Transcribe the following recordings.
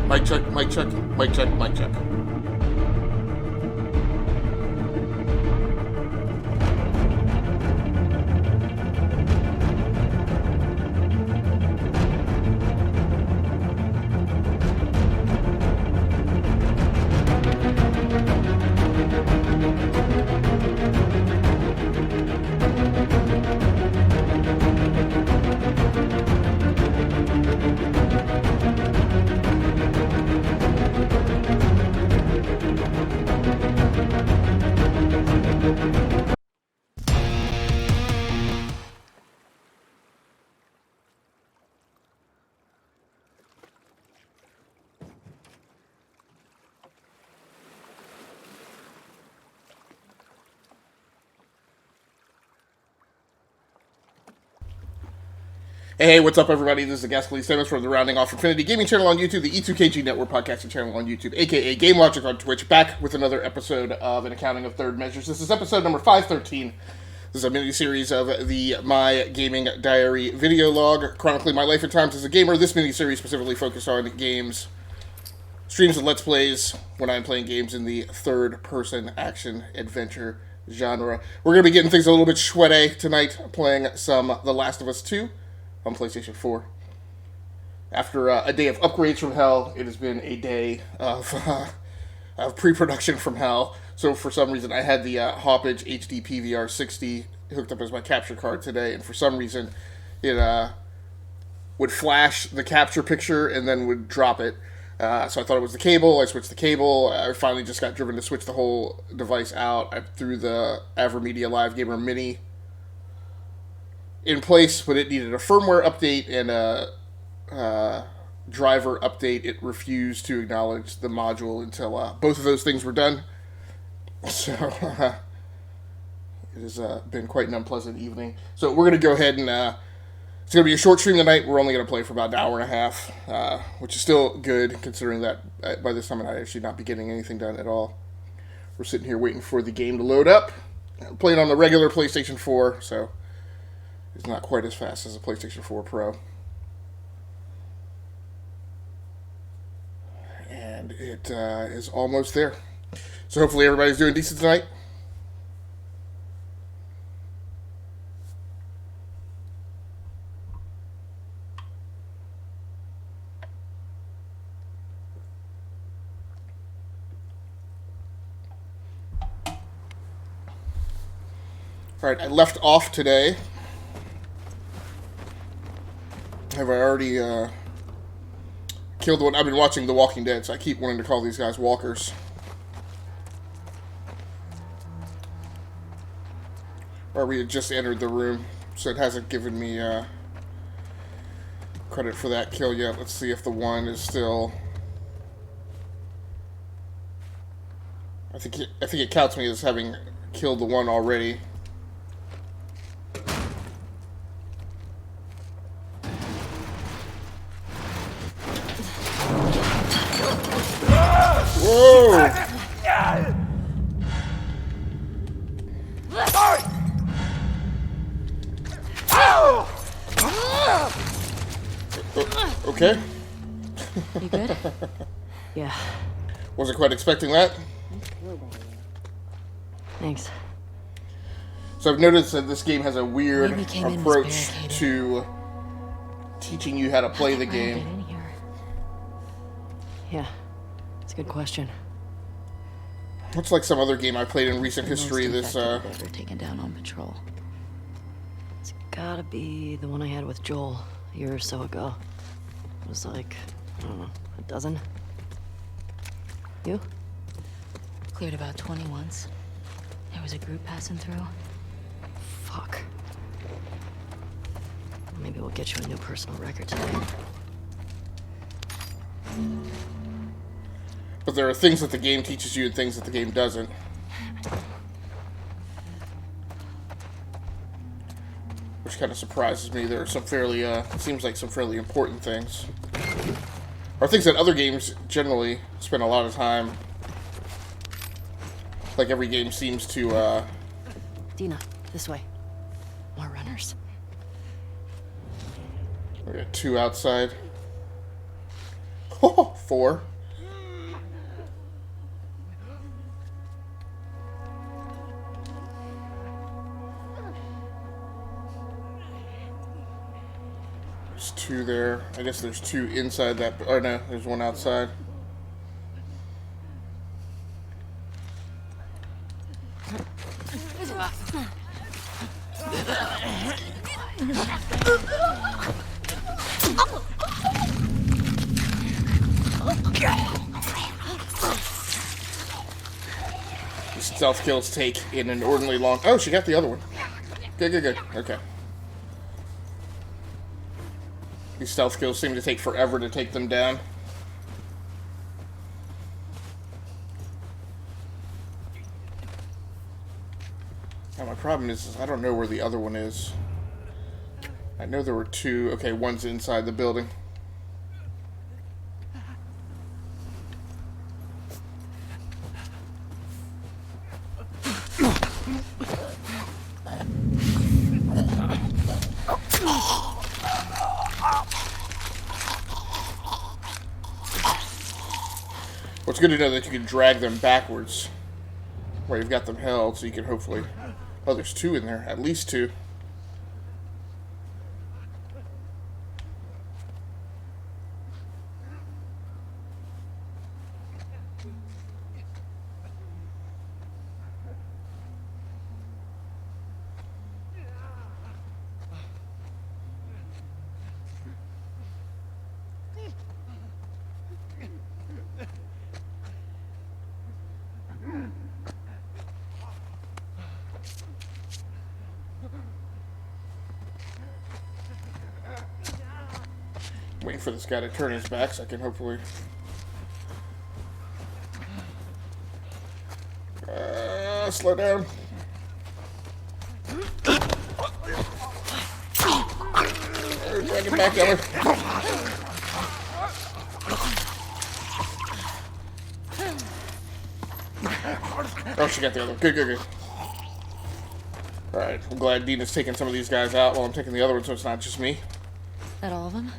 Mic check, mic check, mic check, mic check. Hey, what's up, everybody? This is the Gascally Simmons from the Rounding Off Infinity Gaming channel on YouTube, the E2KG Network podcasting channel on YouTube, aka Game Logic on Twitch, back with another episode of An Accounting of Third Measures. This is episode number 513. This is a mini-series of the My Gaming Diary video log, chronicling my life at times as a gamer. This mini-series specifically focused on games, streams, and Let's Plays when I'm playing games in the third-person action-adventure genre. We're going to be getting things a little bit sweaty tonight, playing some The Last of Us 2. On PlayStation 4. After a day of upgrades from hell, it has been a day of pre-production from hell. So for some reason, I had the Hoppage HD PVR 60 hooked up as my capture card today, and for some reason, it would flash the capture picture and then would drop it. So I thought it was the cable. I switched the cable. I finally just got driven to switch the whole device out. I threw the AverMedia Live Gamer Mini in place, but it needed a firmware update and a driver update. It refused to acknowledge the module until both of those things were done. So it has been quite an unpleasant evening. So we're going to go ahead and it's going to be a short stream tonight. We're only going to play for about an hour and a half, which is still good considering that by this time I'd actually not be getting anything done at all. We're sitting here waiting for the game to load up. I'm playing on the regular PlayStation 4, so it's not quite as fast as a PlayStation 4 Pro. And it is almost there. So hopefully everybody's doing decent tonight. Alright, I left off today. Have I already killed one? I've been watching The Walking Dead, so I keep wanting to call these guys walkers. Or we had just entered the room, so it hasn't given me credit for that kill yet. Let's see if the one is still... I think it counts me as having killed the one already. Whoa! Okay. You good? Yeah. Wasn't quite expecting that. Thanks. So I've noticed that this game has a weird approach to teaching you how to play the game. Yeah. Good question. Looks like some other game I played in recent history. This ever taken down on patrol. It's gotta be the one I had with Joel a year or so ago. It was like, I don't know, a dozen. You? Cleared about 20 once. There was a group passing through. Fuck. Maybe we'll get you a new personal record today. But there are things that the game teaches you and things that the game doesn't. Which kind of surprises me. There are some fairly, it seems like some fairly important things. Or things that other games generally spend a lot of time. Like every game seems to, Dina, this way. More runners. We got two outside. Oh, 4. There's 2 there. I guess there's 2 inside that. Oh no, there's 1 outside. Stealth kills take in an ordinarily long... Oh, she got the other one. Good. Okay. These stealth kills seem to take forever to take them down. Now my problem is I don't know where the other one is. I know there were 2. Okay, one's inside the building. Well, it's good to know that you can drag them backwards where you've got them held, so you can hopefully... Oh, there's 2 in there. At least 2. Waiting for this guy to turn his back so I can hopefully... slow down. Drag it back, Eller. Oh, she got the other one. Good. Alright, I'm glad Dina's taking some of these guys out while I'm taking the other one so it's not just me. That all of them?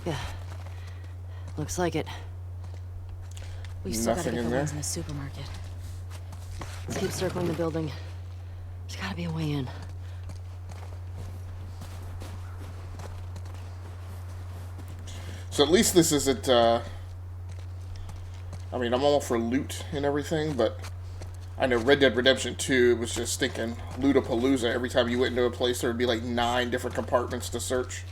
Yeah. Looks like it. We still gotta Nothing get in the there? ones in the supermarket. Let's keep circling the building. There's gotta be a way in. So at least this isn't, I mean, I'm all for loot and everything, but I know Red Dead Redemption 2 was just thinking loot-a-palooza. Every time you went into a place, there would be like 9 different compartments to search.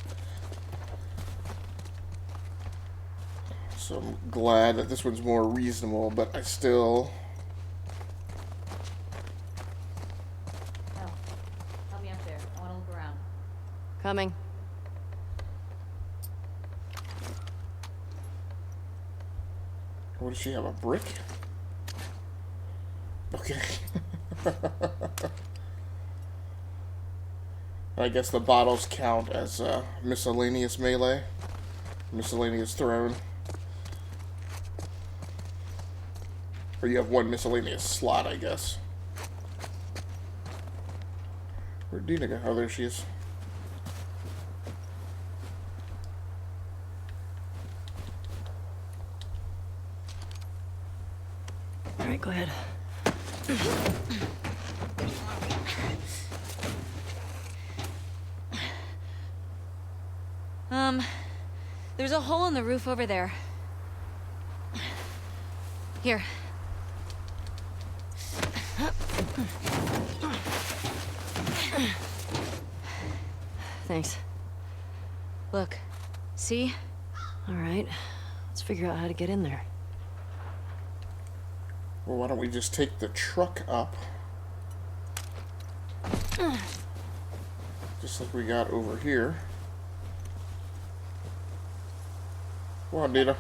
So I'm glad that this one's more reasonable, but I still... Oh, help me up there. I want to look around. Coming. What does she have, a brick? Okay. I guess the bottles count as miscellaneous melee. Miscellaneous thrown. Or you have 1 miscellaneous slot, I guess. Where'd Dina go? Oh, there she is. Alright, go ahead. There's a hole in the roof over there. Here. Thanks. Look. See? Alright. Let's figure out how to get in there. Well, why don't we just take the truck up? Just like we got over here. Come on, Dina.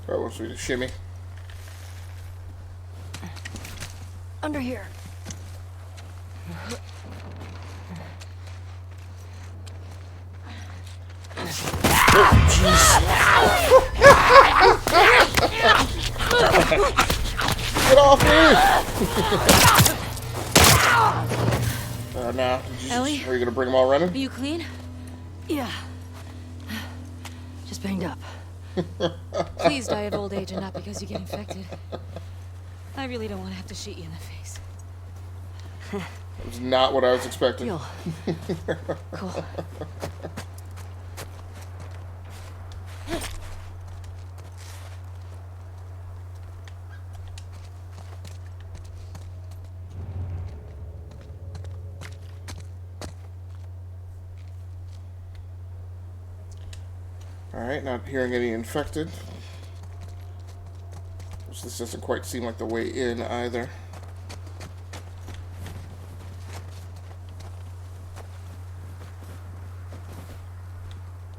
Alright, wants me to shimmy. Under here. Get off me! Nah. Ellie? Are you gonna bring them all Are running? you clean? Yeah. Just banged up. Please die of old age and not because you get infected. I really don't want to have to shoot you in the face. That was not what I was expecting. Deal. Cool. Alright, not hearing any infected. This doesn't quite seem like the way in either.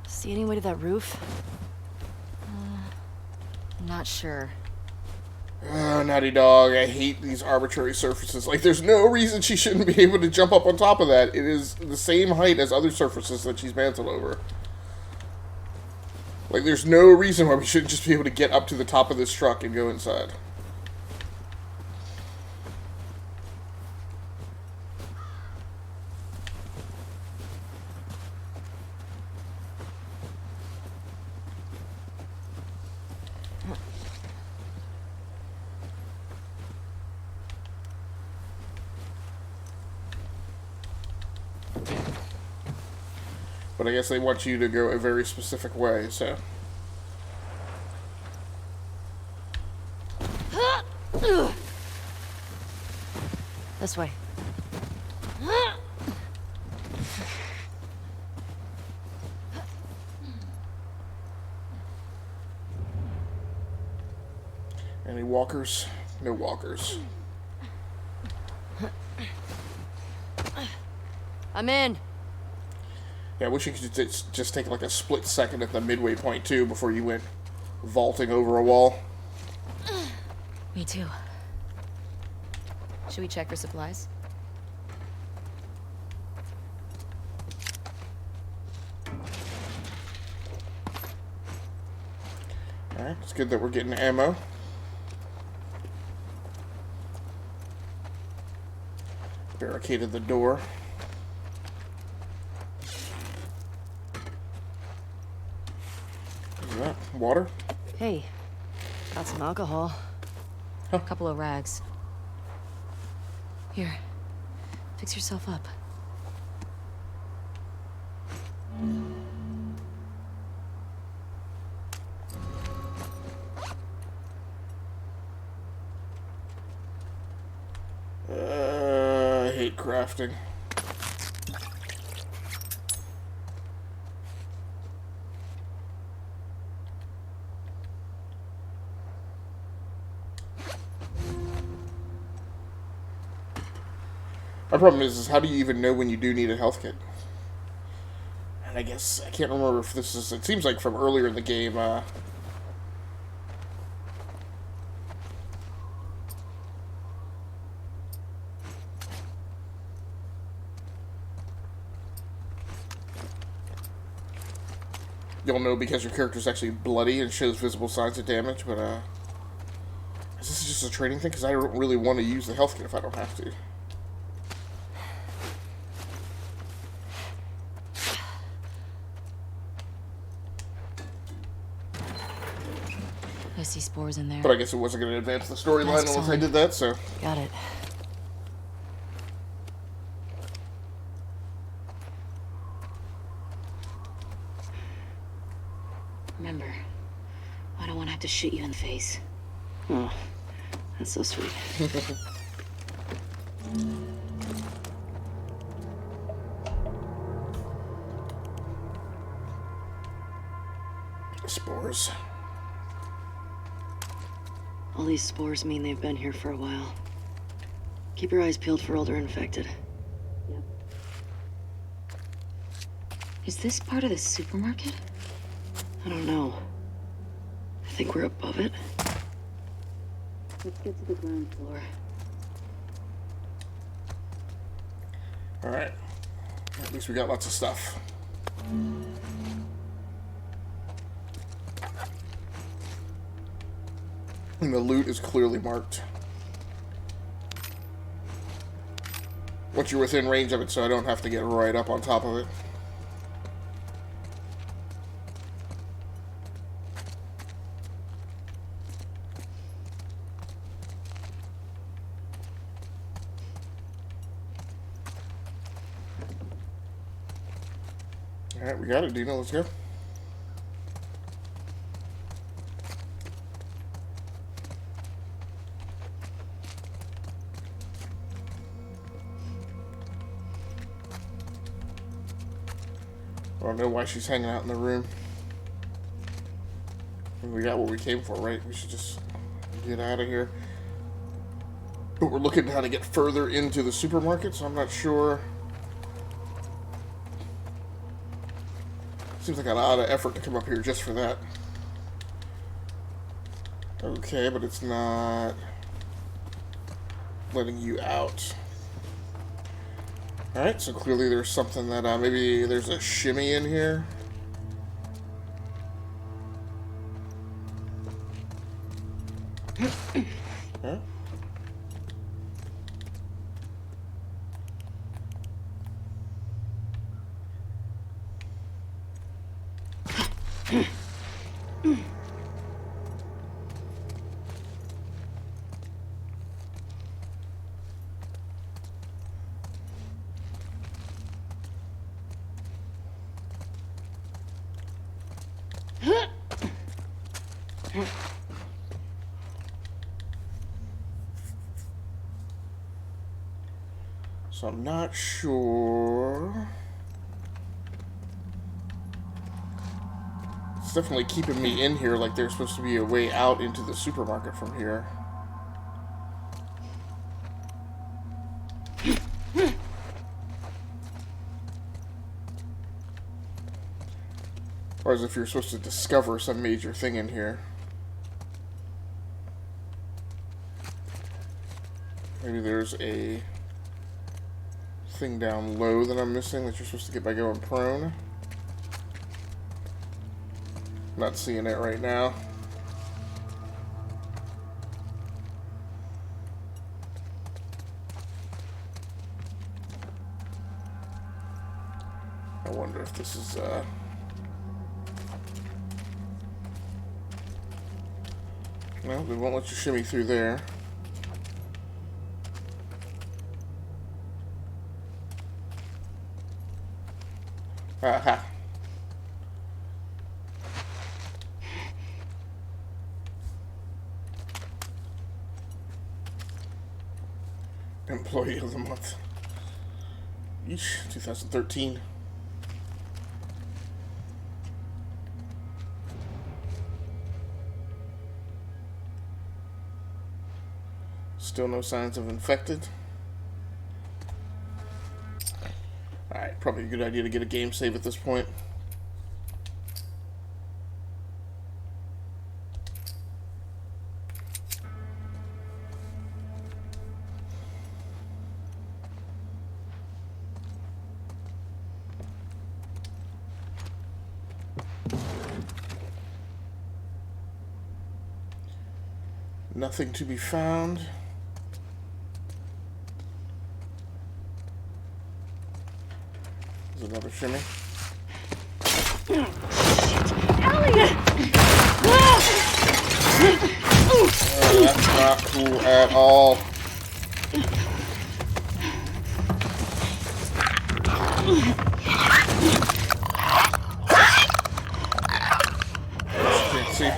See any way to that roof? Not sure. Oh, Naughty Dog, I hate these arbitrary surfaces. Like, there's no reason she shouldn't be able to jump up on top of that. It is the same height as other surfaces that she's mantled over. Like, there's no reason why we shouldn't just be able to get up to the top of this truck and go inside. But I guess they want you to go a very specific way, so... This way. Any walkers? No walkers. I'm in. Yeah, I wish you could just take like a split second at the midway point, too, before you went vaulting over a wall. Me too. Should we check for supplies? Alright, it's good that we're getting ammo. Barricaded the door. What is that? Water? Hey, got some alcohol. A couple of rags. Here, fix yourself up. I hate crafting. My problem is how do you even know when you do need a health kit? And I guess, I can't remember if this is, it seems like from earlier in the game, you'll know because your character's actually bloody and shows visible signs of damage, but, is this just a training thing? Because I don't really want to use the health kit if I don't have to. I see spores in there. But I guess it wasn't going to advance the storyline That's unless I fine. did that, so... Got it. Remember, I don't want to have to shoot you in the face. Oh, that's so sweet. Spores. All these spores mean they've been here for a while. Keep your eyes peeled for older infected. Is this part of the supermarket? I don't know. I think we're above it. Let's get to the ground floor. Alright. At least we got lots of stuff. And the loot is clearly marked. once you're within range of it, so I don't have to get right up on top of it. Alright, we got it, Dina. Let's go. I don't know why she's hanging out in the room. We got what we came for, right? We should just get out of here. But we're looking at how to get further into the supermarket, so I'm not sure. Seems like a lot of effort to come up here just for that. Okay, but it's not letting you out. Alright, so clearly there's something that, maybe there's a shimmy in here. Huh? So I'm not sure. It's definitely keeping me in here like there's supposed to be a way out into the supermarket from here. Or as if you're supposed to discover some major thing in here. Maybe there's a thing down low that I'm missing that you're supposed to get by going prone. Not seeing it right now. I wonder if this is no, they won't let you shimmy through there. Aha. Employee of the month. Each 2013. Still no signs of infected. Alright, probably a good idea to get a game save at this point. Nothing to be found. There's another shimmy. That's not cool at all. Can't see.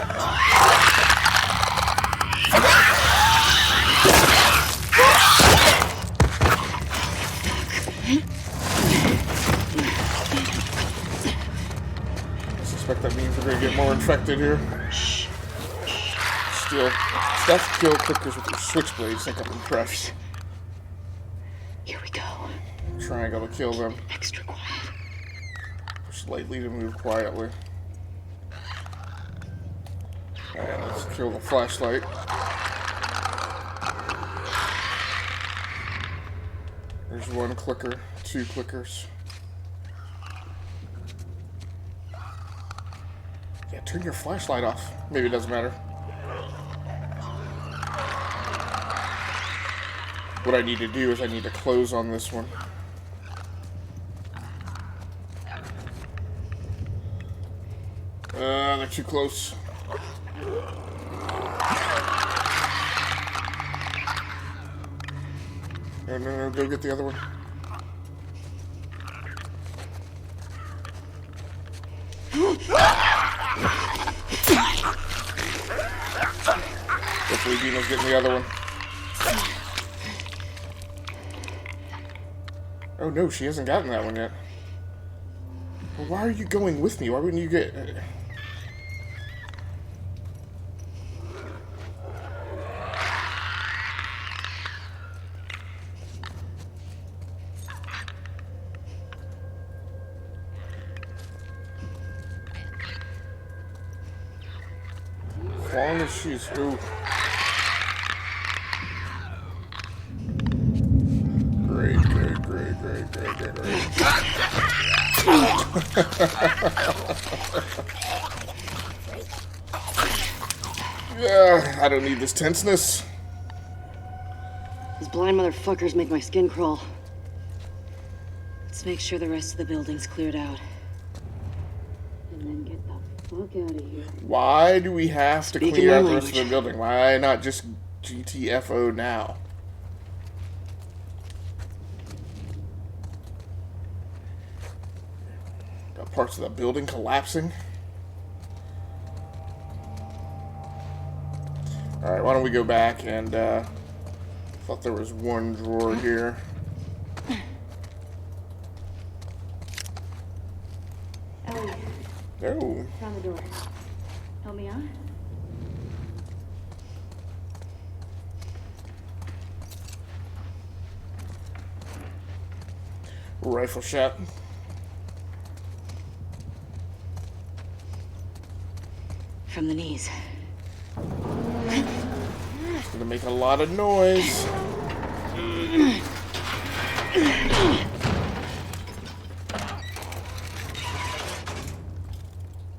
That means we're going to get more infected here. Still, stealth kill clickers with your switchblades. Think I'm impressed. Here we go. Triangle to kill them. Extra quiet. Push lightly to move quietly. And let's kill the flashlight. There's one clicker, two clickers. Yeah, turn your flashlight off. Maybe it doesn't matter. what I need to do is I need to close on this one. They're too close. No, go get the other one. Hopefully Dino's getting the other one. Oh no, she hasn't gotten that one yet. Well, why are you going with me? Why wouldn't you get... As long as she's... Ooh. Great. Yeah, I don't need this tenseness. These blind motherfuckers make my skin crawl. Let's make sure the rest of the building's cleared out. And then get the fuck out of here. Why do we have to clear out the rest of the language. building? Why not just GTFO now? Got parts of the building collapsing. Alright, why don't we go back and, thought there was one drawer here. Ellie, Oh. found the door. Help me out? Rifle shot. From the knees. It's gonna make a lot of noise.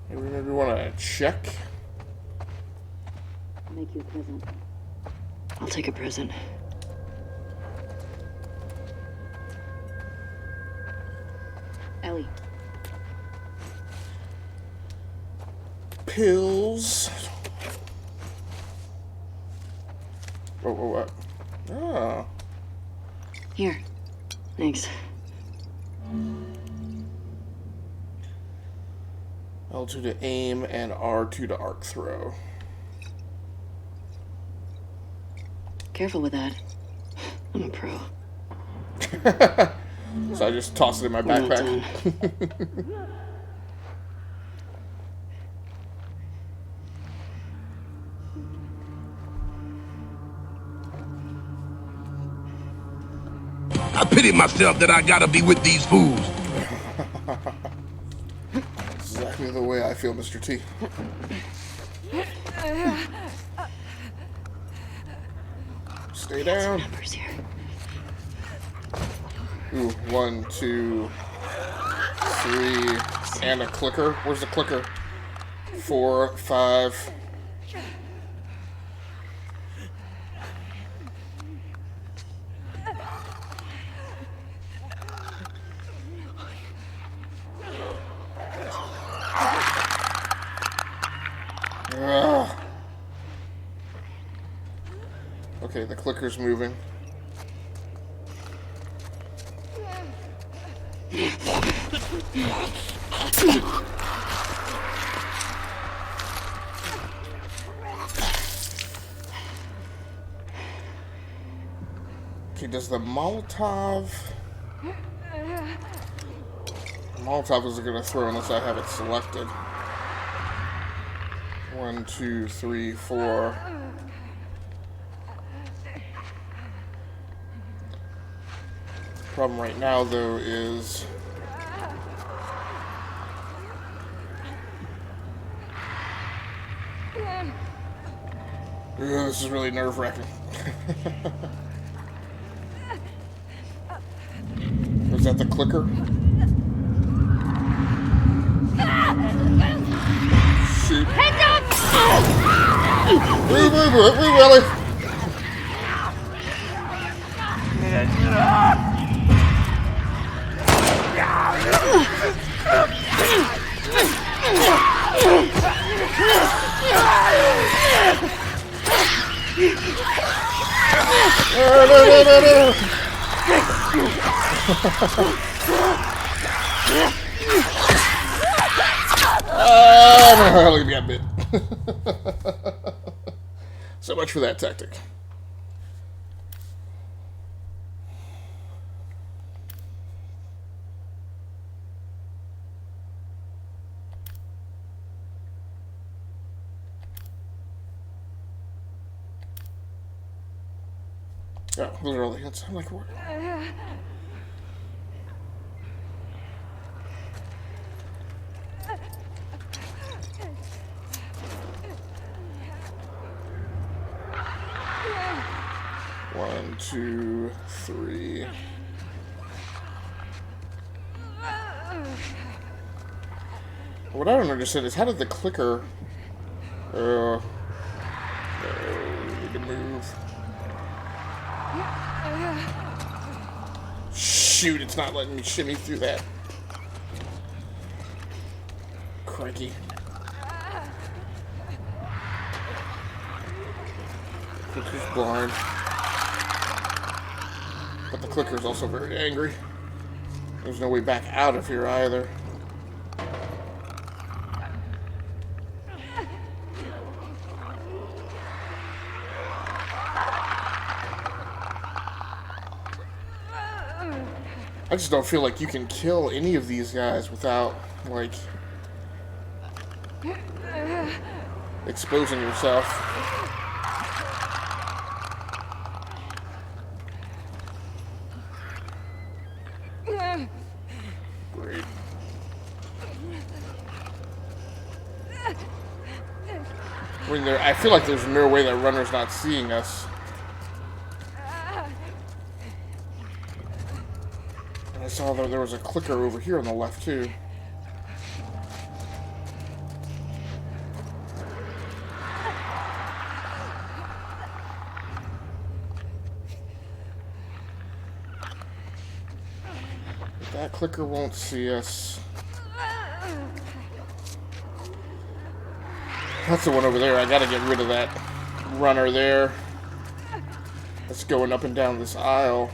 Hey, we maybe want to check. I'll make you a present. I'll take a present. Ellie, Pills. What? Oh. Here. Thanks. L2 to aim and R2 to arc throw. Careful with that. I'm a pro. So I just toss it in my We're not backpack. I pity myself that I gotta be with these fools. Exactly the way I feel, Mr. T. Stay down. Numbers here. Ooh, 1, 2, 3, and a clicker. Where's the clicker? 4, 5. Ugh. Okay, the clicker's moving. Okay, does the Molotov... Molotov isn't going to throw unless I have it selected. 1, 2, 3, 4. Problem right now, though, is... Ugh, this is really nerve-wracking. Was that the clicker? Shoot. Woo, Willie! No. Oh, look at me, got bit. So much for that tactic. Oh, literally. I'm like, what? One, two, three. What I don't understand is how did the clicker... no, need to move. Shoot, it's not letting me shimmy through that. Crikey. Clicker's blind. But the clicker's also very angry. There's no way back out of here either. I just don't feel like you can kill any of these guys without, like, exposing yourself. Great. I mean, I feel like there's no way that runner's not seeing us. I saw that there was a clicker over here on the left, too. But that clicker won't see us. That's the one over there. I gotta get rid of that runner there. That's going up and down this aisle.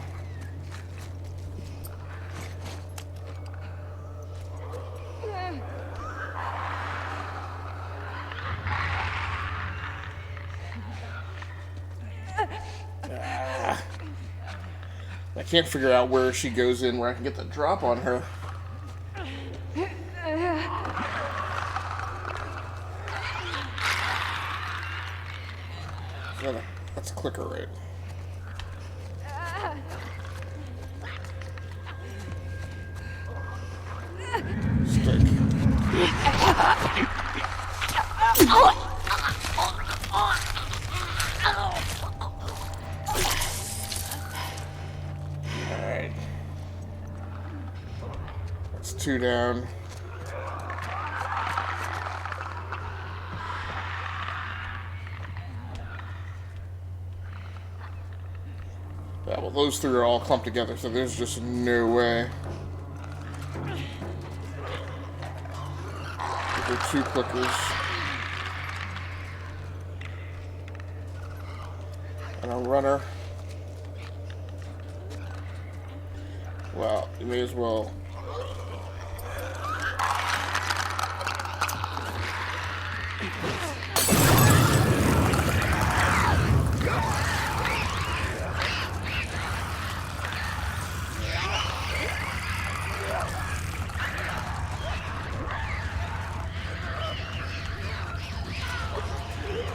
I can't figure out where she goes in where I can get the drop on her. That's a clicker, right? Stick. Alright. That's 2 down. Yeah, well, those 3 are all clumped together, so there's just no way. There are 2 clickers. And a runner. Well, you may as well.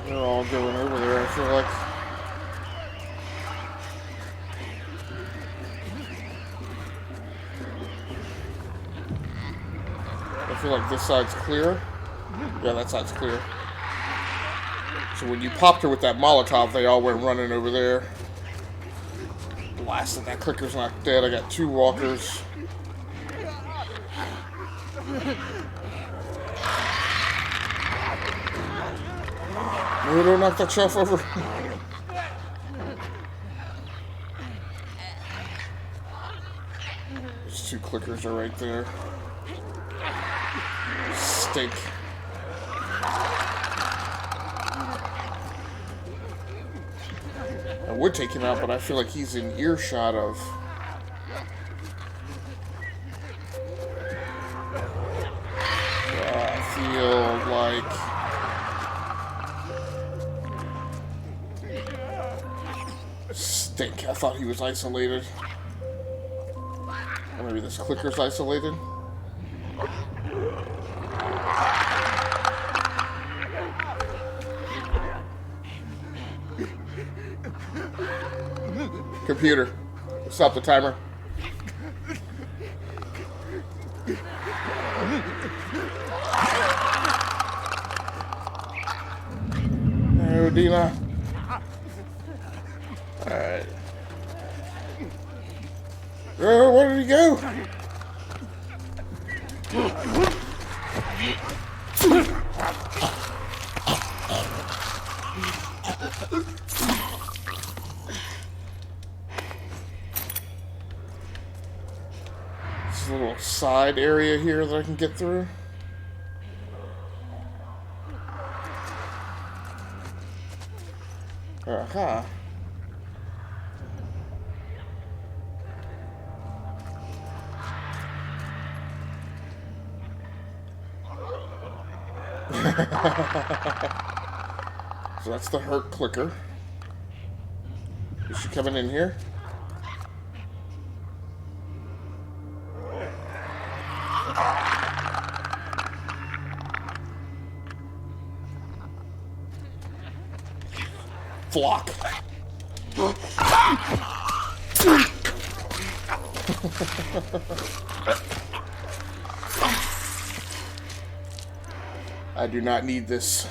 They're all going over there, I feel like. I feel like this side's clear. Yeah, that side's clear. So when you popped her with that Molotov, they all went running over there. Blasted. That clicker's not dead. I got 2 walkers. No, don't knock that shelf over. Those two clickers are right there. Stink. I would take him out, but I feel like he's in earshot of... I feel like... Stink. I thought he was isolated. Or maybe this clicker's isolated. Computer, stop the timer. Oh, Dina. Alright. Oh, where did he go? This little side area here that I can get through. Uh-huh. So that's the hurt clicker. Is she coming in here? Flock. I do not need this.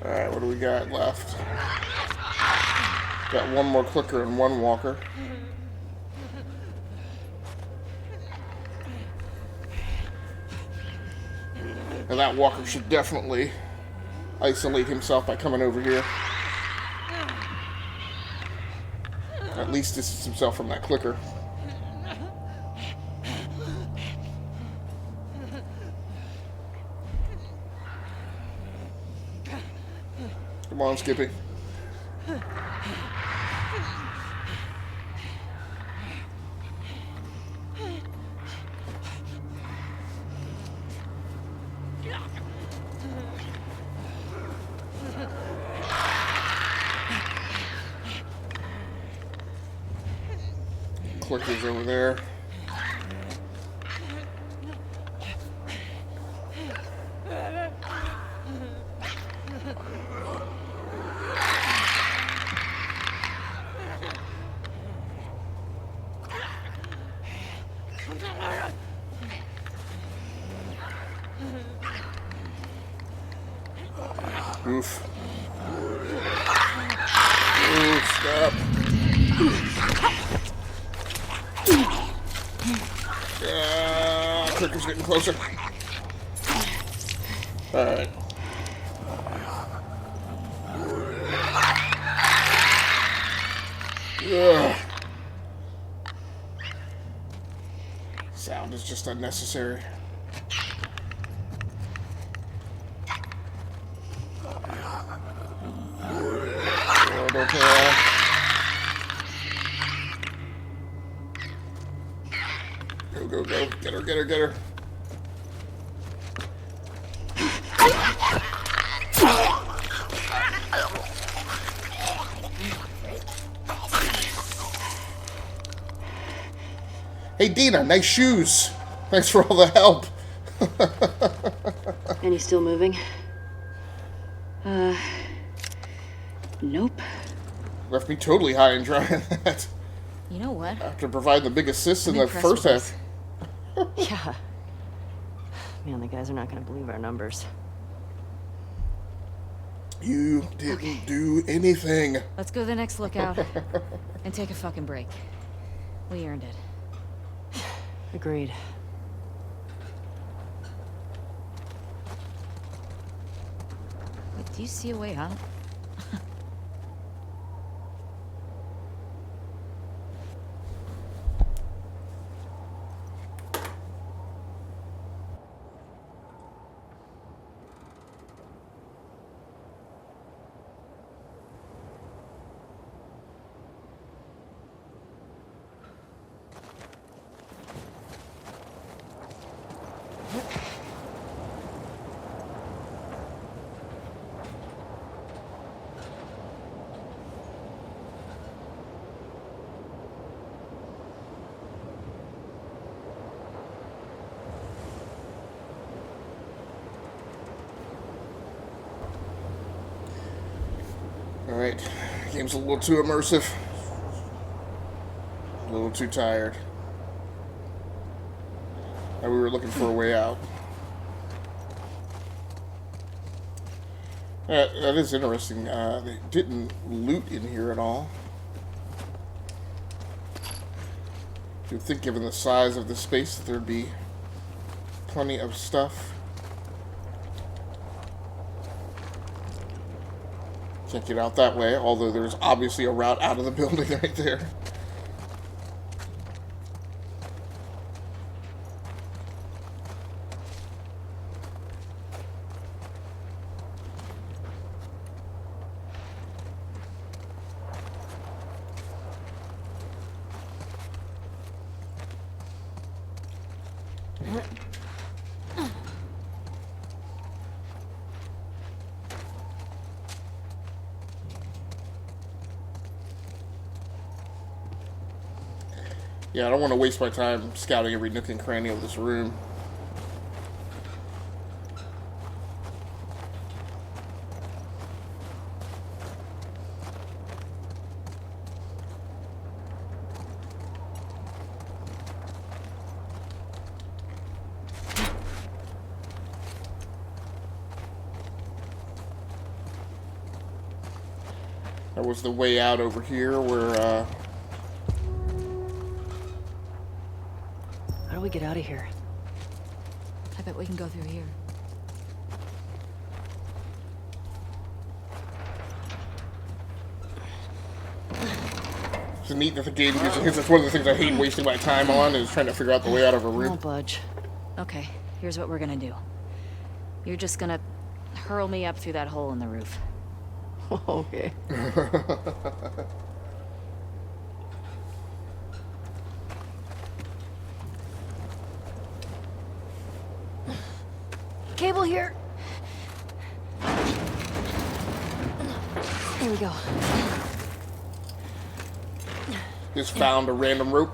Alright, what do we got left? Got one more clicker and one walker. And that walker should definitely isolate himself by coming over here. At least distance himself from that clicker. Come on, Skippy. Clickers over there. Oof. Oof, stop. Clicker's getting closer. Alright. Sound is just unnecessary. Go, go, go. Get her, get her, get her. Hey, Dina, nice shoes. Thanks for all the help. And he's still moving? Nope. Left me totally high and dry on that. You know what? After providing the big assist in I'm the impressed first with half. Yeah. Man, the guys are not gonna believe our numbers. You didn't do anything. Let's go to the next lookout and take a fucking break. We earned it. Agreed. With Do you see a way out? Alright, game's a little too immersive. A little too tired. And we were looking for a way out. That is interesting. They didn't loot in here at all. You'd think, given the size of the space, that there'd be plenty of stuff. Can't get out that way, although there's obviously a route out of the building right there. Yeah, I don't want to waste my time scouting every nook and cranny of this room. That was the way out over here where, How do we get out of here? I bet we can go through here. It's neat that the game gives, because it's one of the things I hate wasting my time on, is trying to figure out the way out of a room. Won't budge. Okay, here's what we're gonna do. You're just gonna hurl me up through that hole in the roof. Okay. Cable here. Here we go. Just found a random rope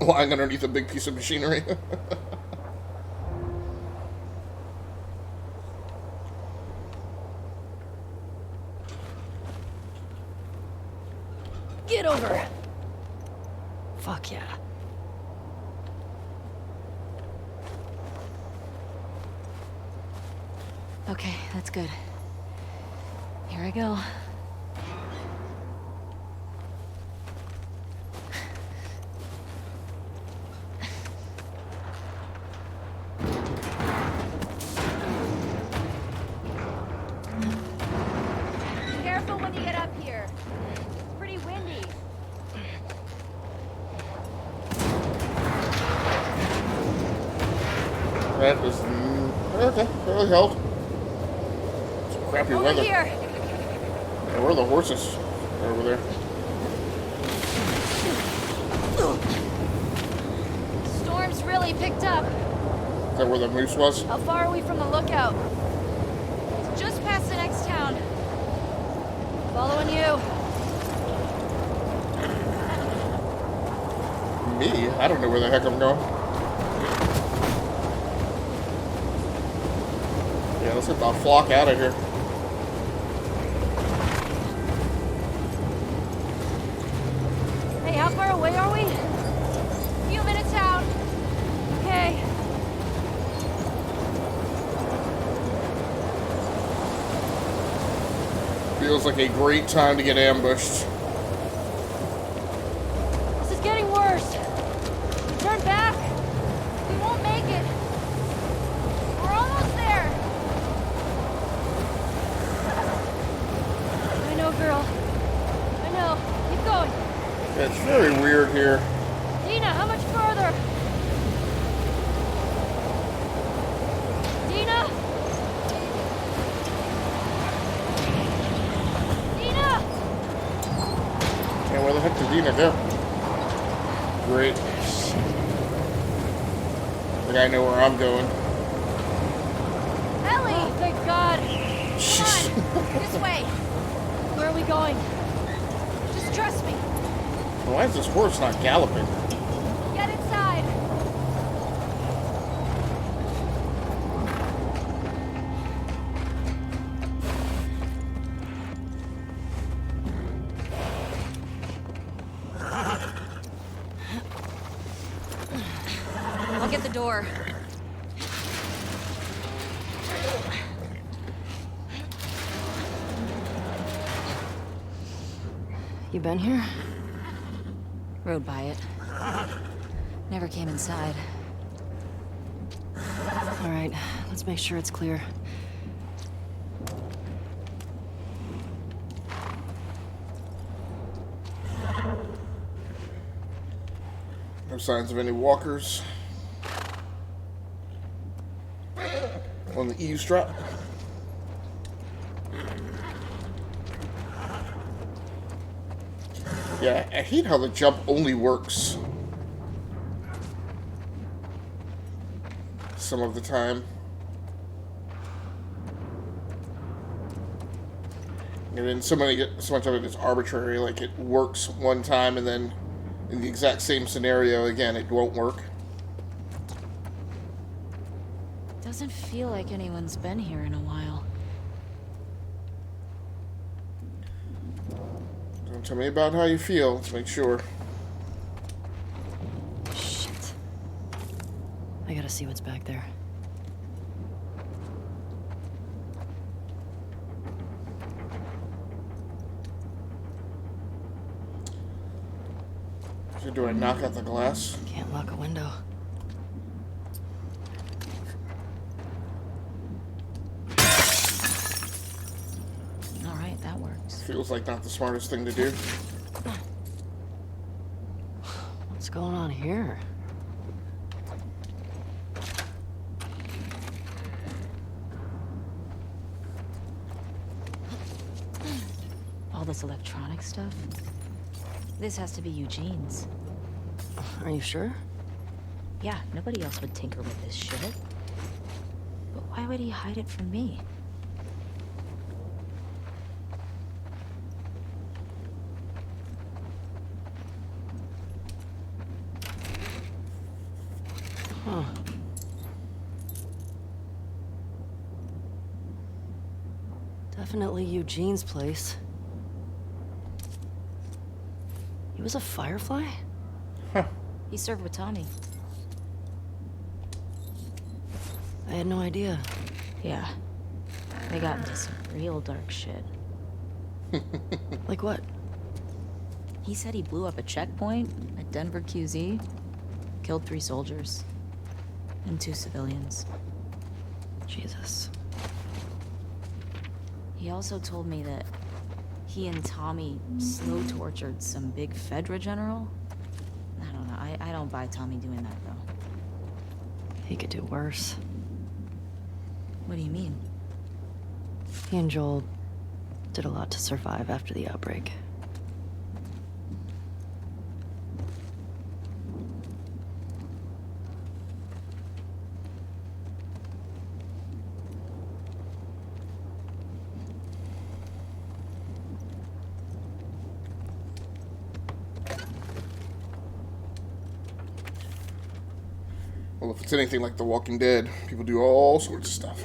lying underneath a big piece of machinery. Get over. Fuck yeah. Okay, that's good. Here I go. Careful when you get up here. It's pretty windy. That was okay. Really held. Some crappy Over weather. here. Where are the horses? They're over there. Storm's really picked up. Is that where the moose was? How far are we from the lookout? It's just past the next town. Following you. Me? I don't know where the heck I'm going. Yeah, let's get the flock out of here. Hey, how far away are we? Few minutes out. Okay. Feels like a great time to get ambushed. This is getting worse. Turn back. We won't make it. We're almost there. It's very weird here. Dina, how much farther? Dina? Dina! Yeah, where the heck did Dina go? Great. I think I know where I'm going. Ellie! Oh, thank God. Come on, this way. Where are we going? Just trust me. Why is this horse not galloping? Get inside. I'll get the door. You been here? Rode by it. Never came inside. All right, let's make sure it's clear. No signs of any walkers. On the eavesdrop. Yeah, I hate how the jump only works some of the time. And then so much of it is arbitrary, like it works one time and then in the exact same scenario again it won't work. Doesn't feel like anyone's been here in a while. Don't tell me about how you feel, let's make sure. Shit. I gotta see what's back there. So do I knock out the glass? Can't lock a window. All right, that works. Feels like not the smartest thing to do. What's going on here? All this electronic stuff? This has to be Eugene's. Are you sure? Yeah, nobody else would tinker with this shit. But why would he hide it from me? Huh. Definitely Eugene's place. He was a firefly? He served with Tommy. I had no idea. Yeah. They got into some real dark shit. Like what? He said he blew up a checkpoint at Denver QZ, killed 3 soldiers, and 2 civilians. Jesus. He also told me that he and Tommy slow tortured some big Fedra general. I don't know. I don't buy Tommy doing that, though. He could do worse. What do you mean? He and Joel did a lot to survive after the outbreak. Well, if it's anything like The Walking Dead, people do all sorts of stuff.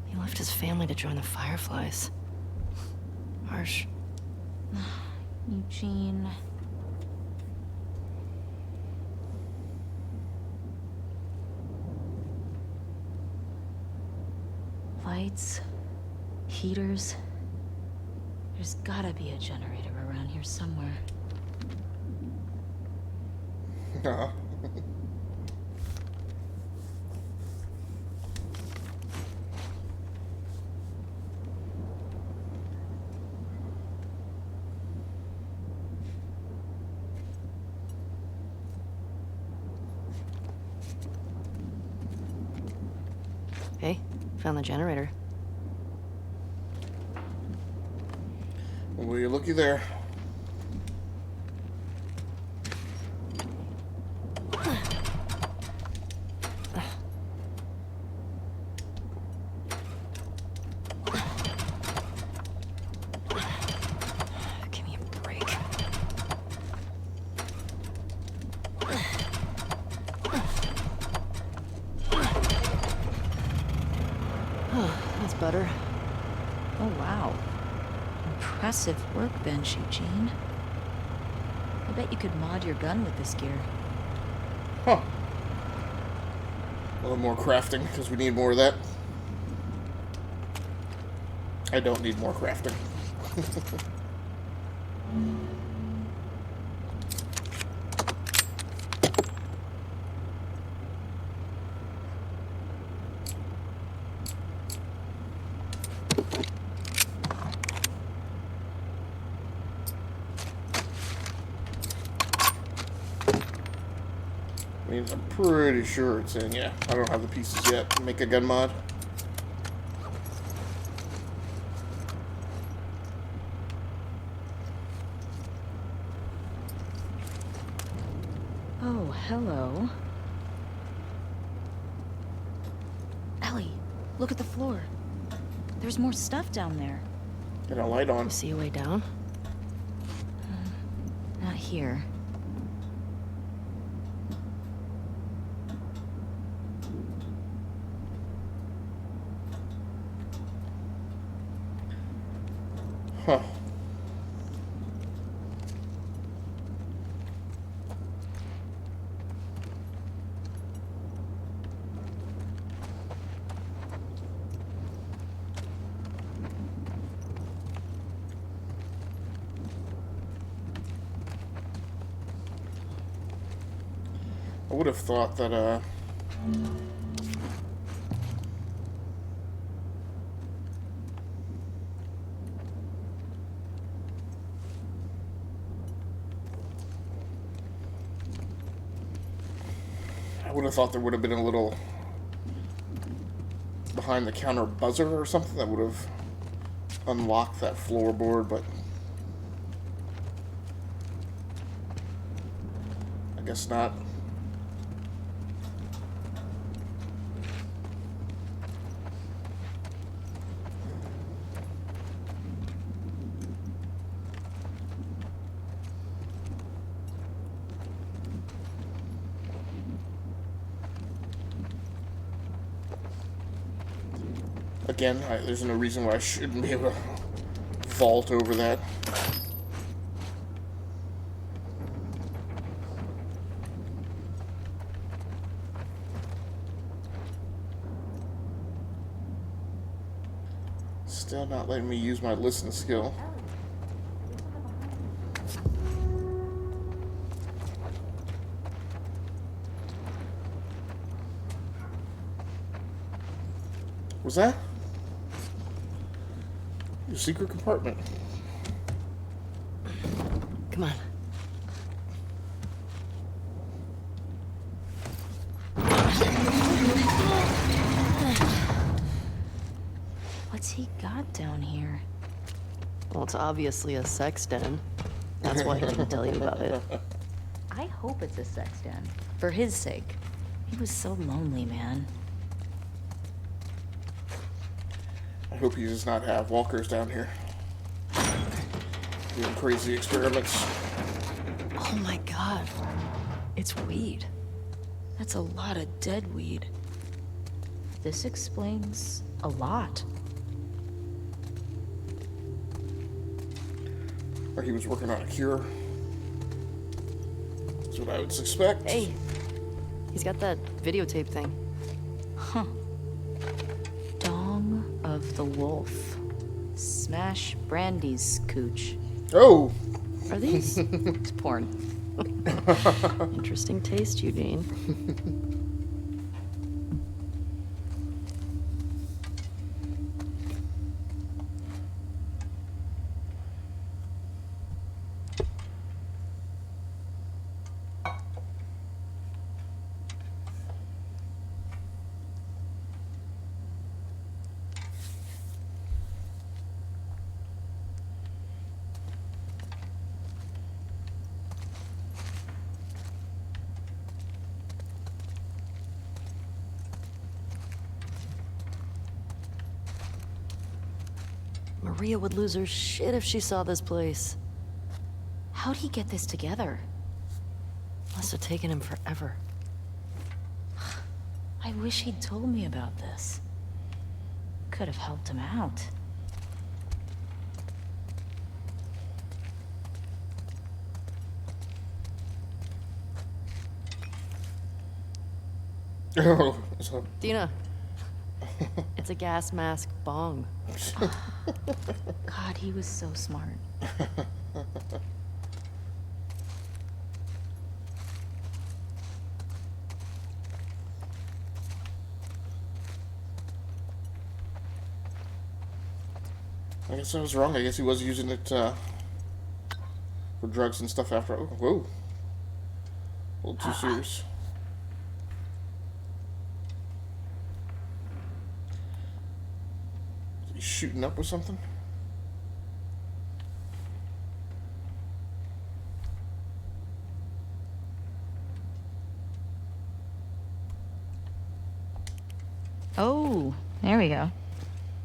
He left his family to join the Fireflies. Harsh. Eugene. Lights. Heaters. There's gotta be a generator around here somewhere. Nah. Hey, found the generator. Will you looky there? Give me a break. That's better. Oh, wow. Impressive workbench, Eugene. I bet you could mod your gun with this gear. Huh. A little more crafting, because we need more of that. I don't need more crafting. I mean, I'm pretty sure it's in, yeah. I don't have the pieces yet to make a gun mod. Oh, hello. Ellie, look at the floor. There's more stuff down there. Get a light on. You see a way down? Not here. Huh. I would have thought that, I would have thought there would have been a little behind the counter buzzer or something that would have unlocked that floorboard, but I guess not. Again, there's no reason why I shouldn't be able to vault over that. Still not letting me use my listen skill. Was that? Your secret compartment. Come on. What's he got down here? Well, it's obviously a sex den. That's why he didn't tell you about it. I hope it's a sex den. For his sake. He was so lonely, man. I hope he does not have walkers down here. Doing crazy experiments. Oh my god. It's weed. That's a lot of dead weed. This explains a lot. Or he was working on a cure. That's what I would suspect. Hey, he's got that videotape thing. Huh. Dong of the Wolf. Smash Brandy's cooch. Oh! Are these? It's porn. Interesting taste, Eugene. Maria would lose her shit if she saw this place. How'd he get this together? Must have taken him forever. I wish he'd told me about this. Could have helped him out. Oh, so Dina. It's a gas mask bong. God, he was so smart. I guess I was wrong. I guess he was using it for drugs and stuff after. Oh, whoa. A little too serious. Is he shooting up with something? Oh, there we go.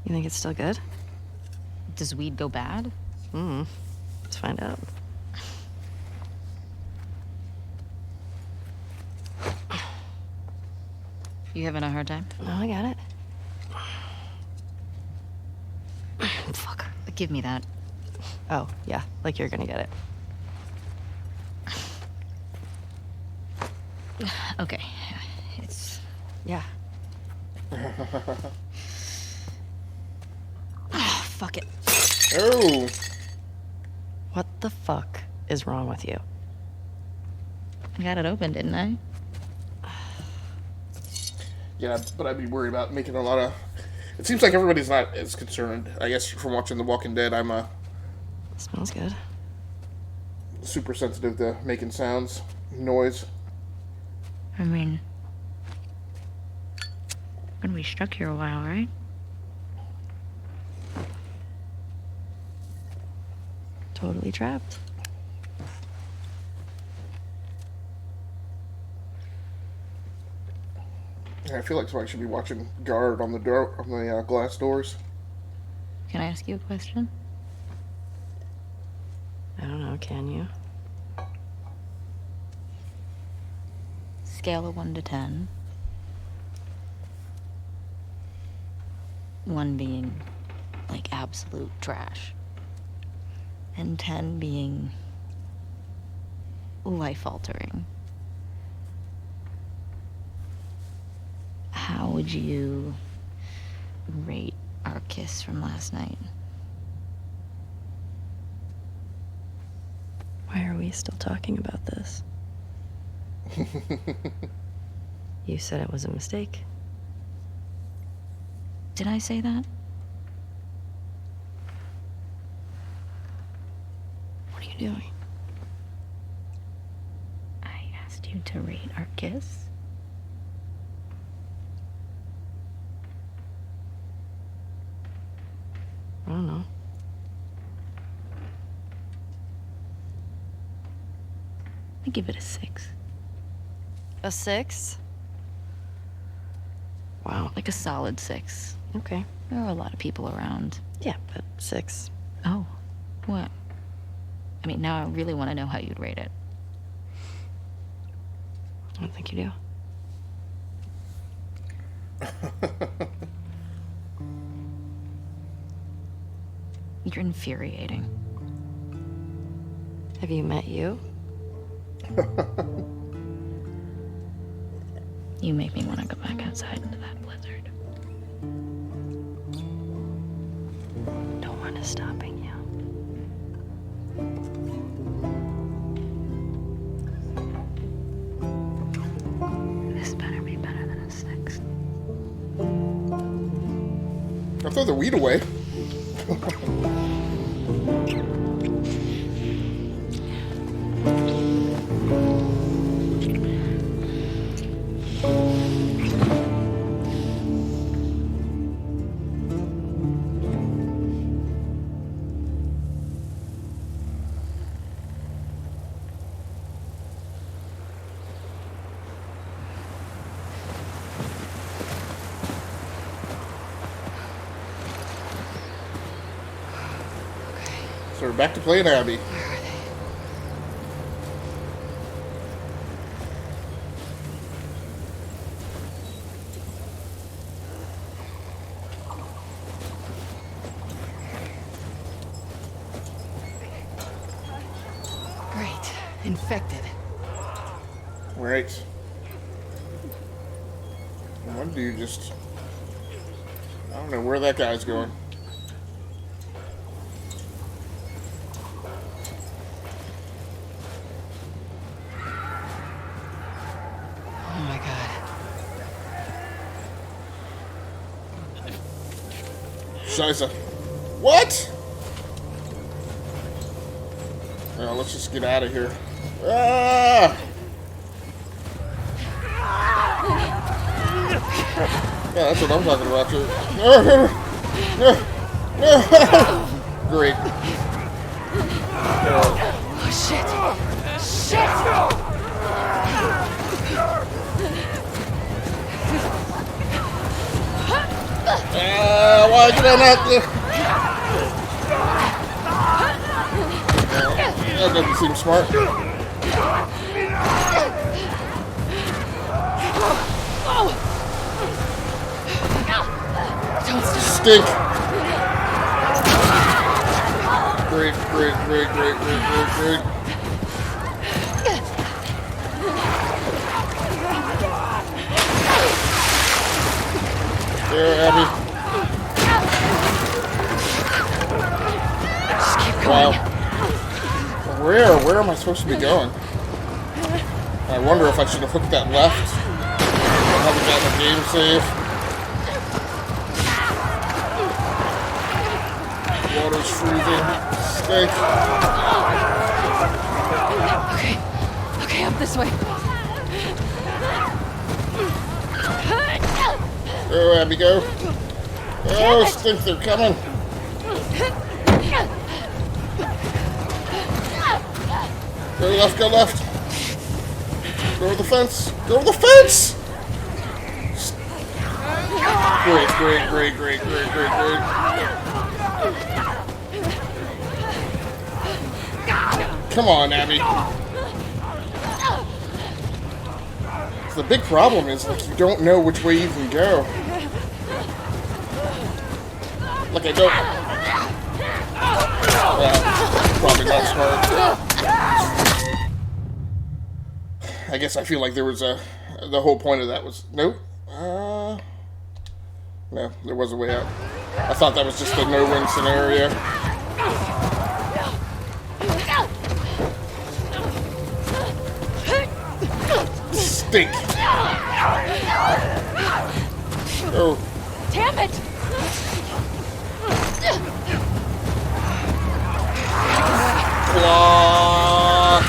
You think it's still good? Does weed go bad? Let's find out. You having a hard time? No, I got it. Fuck. Give me that. Oh, yeah, like you're gonna get it. Okay. It's... Yeah. Oh, fuck it. Oh! What the fuck is wrong with you? I got it open, didn't I? Yeah, but I'd be worried about making a lot of... It seems like everybody's not as concerned. I guess from watching The Walking Dead, I'm Smells good. super sensitive to making sounds, noise. I mean... Gonna be stuck here a while, right? Totally trapped. Yeah, I feel like somebody should be watching guard on the door, on the glass doors. Can I ask you a question? I don't know, can you? Scale of 1 to 10. 1 being, like, absolute trash. And 10 being life-altering. How would you rate our kiss from last night? Why are we still talking about this? You said it was a mistake. Did I say that? What are you doing? I asked you to rate our kiss. I don't know. I give it a 6. A 6? Wow. Like a solid 6. Okay. There are a lot of people around. Yeah, but 6. Oh, what? I mean, now I really want to know how you'd rate it. I don't think you do. You're infuriating. Have you met you? You make me want to go back outside into that blizzard. No one is stopping you. This better be better than a 6. I'll throw the weed away. we're back to playing Abby. Great. Infected. Right. One dude just... I don't know where that guy's going. Oh my god. Scheiße. What? Well, let's just get out of here. Ah! Yeah, that's what I'm talking about, too. Great. Oh shit. Shit! Why did I not... That doesn't seem smart. Stink. Great. There, Abby. Just keep going. Wow. Where am I supposed to be going? I wonder if I should have hooked that left. I haven't gotten a game save. Water's freezing. Stink. Okay, up this way. Go, Abby, go. Oh, stink, they're coming. Go left, go left. Go to the fence. Go to the fence! Great. Come on, Abby. The big problem is, like, you don't know which way you can go. Like, I don't... Well, probably not smart. I guess I feel like there was a... The whole point of that was... Nope. No, there was a way out. I thought that was just a no-win scenario. Stink. Oh. Damn it! Blah.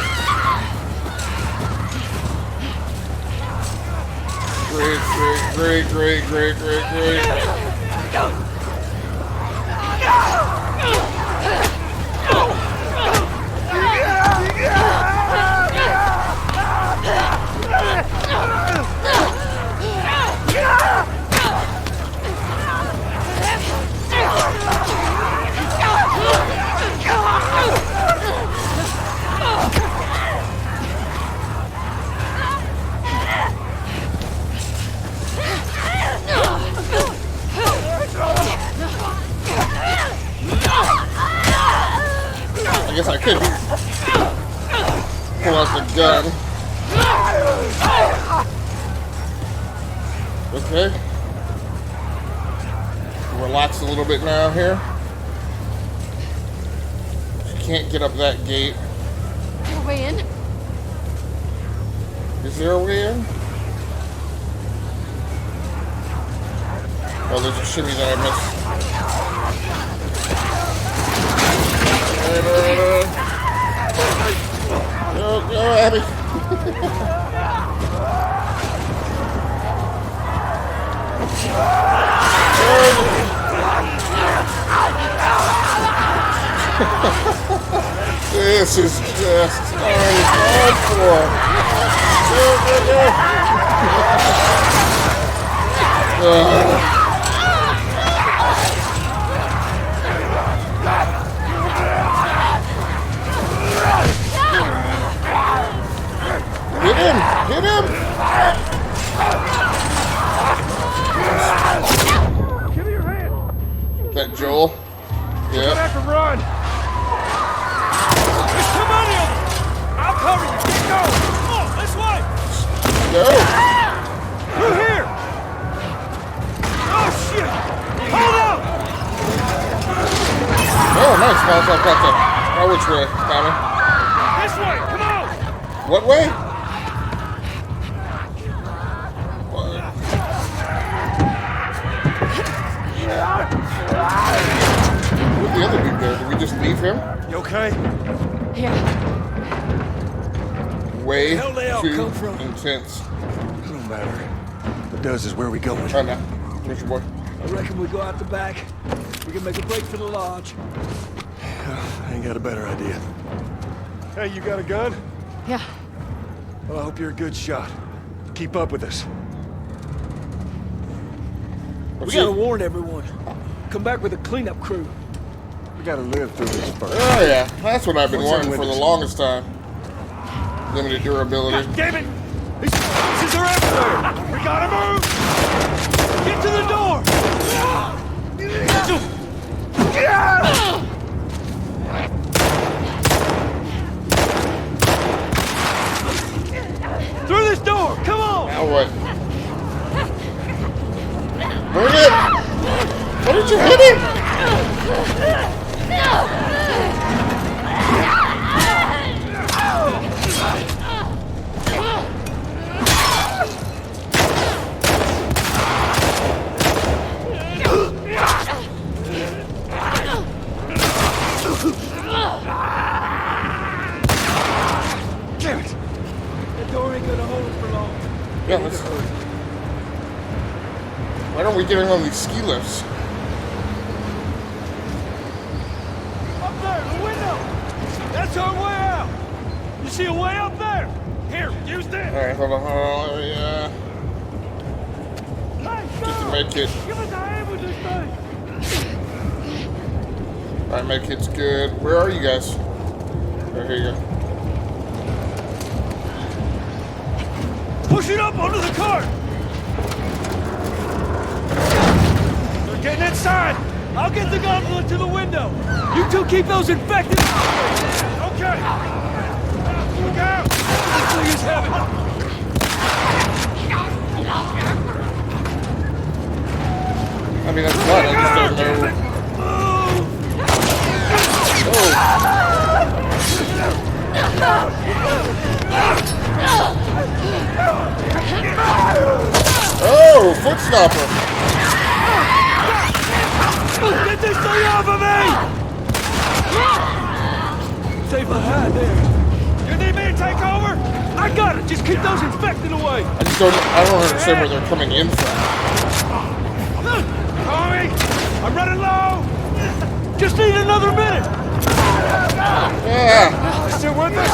Great. I guess I could pull out the gun. Okay. Relax a little bit now here. You can't get up that gate. Is there a way in? Is there a way in? Oh, there's a shimmy that I missed. Go, Abby. This is just uncalled for. Now which way, Tommy? This way, come on! What way? Where'd the other dude go? Did we just leave him? You okay? Yeah. Way Where the hell they all too come from? intense. It don't matter. What does is where we going. Right now. Where's your boy? I reckon we go out the back. We can make a break for the lodge. I ain't got a better idea. Hey, you got a gun? Yeah. Well, I hope you're a good shot. Keep up with us. We gotta warn everyone. Come back with a cleanup crew. We gotta live through this first. Oh yeah, that's what I've been What's our wanting for the witness? longest time. Limited durability. God damn it! These are everywhere! We gotta move! Get to the door! Through this door! Come on! Now what? Bring it! What did you hit him? Damn it! That door ain't gonna hold us for long. Yeah, let's... Why aren't we getting on these ski lifts? Up there, the window! That's our way out! You see a way up there? Here, use this! Alright, hold on. Yeah. Hey, Get the go! med kit. Give us a hand with this thing! Alright, med kit's good. Where are you guys? Oh, here you go. Push it up onto the cart! They're getting inside! I'll get the gauntlet to the window! You two keep those infected! Okay! Look out! This thing is heavy! I mean, that's fine. I just don't know. Oh, foot stopper. Get this thing off of me! Stay behind there. You need me to take over? I got it. Just keep those infected away. I don't understand where they're coming in from. Tommy! I'm running low! Just need another minute. Yeah. Still with us?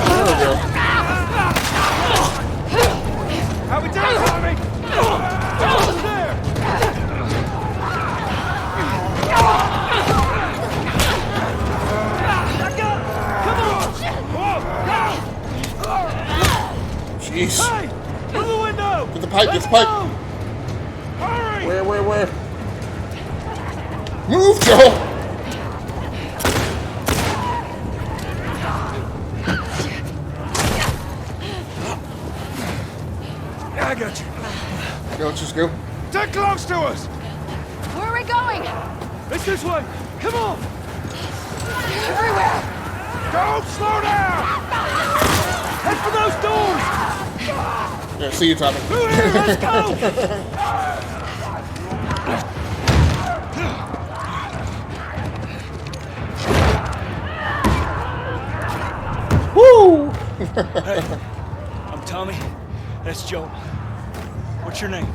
There we go. How we doing, Tommy? Almost there! I got it! Come on! Whoa! Jeez. Hey! Through the window! Get the pipe, get the pipe. Hurry! Where? Move, Joel! I got you. Okay, let's just go. Get close to us! Where are we going? It's this way! Come on! Everywhere! Don't slow down! Head for those doors! Yeah, see you, Tommy. Through here, let's go! Woo! I'm Tommy. That's Joel. What's your name?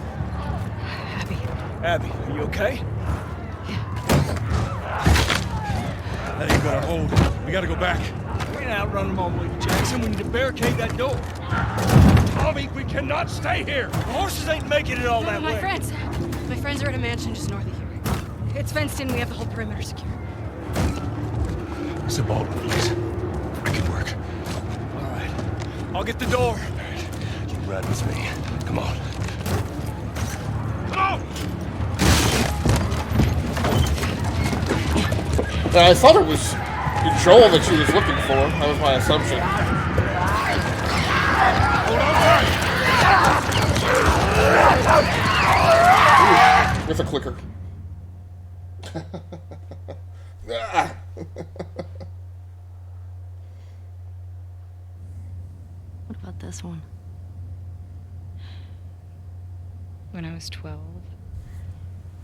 Abby. Abby. Are you okay? That ain't gonna hold. We gotta go back. We ain't outrun them all the way to Jackson. We need to barricade that door. Tommy, we cannot stay here! The horses ain't making it all that My way. friends. My friends are at a mansion just north of here. It's fenced in. We have the whole perimeter secure. It's a Baldwin, please. I can work. All right. I'll get the door. You ride with me. Come on. Come on! Yeah, I thought it was Joel that she was looking for. That was my assumption. Hold on tight! With a clicker. What about this one? When I was 12,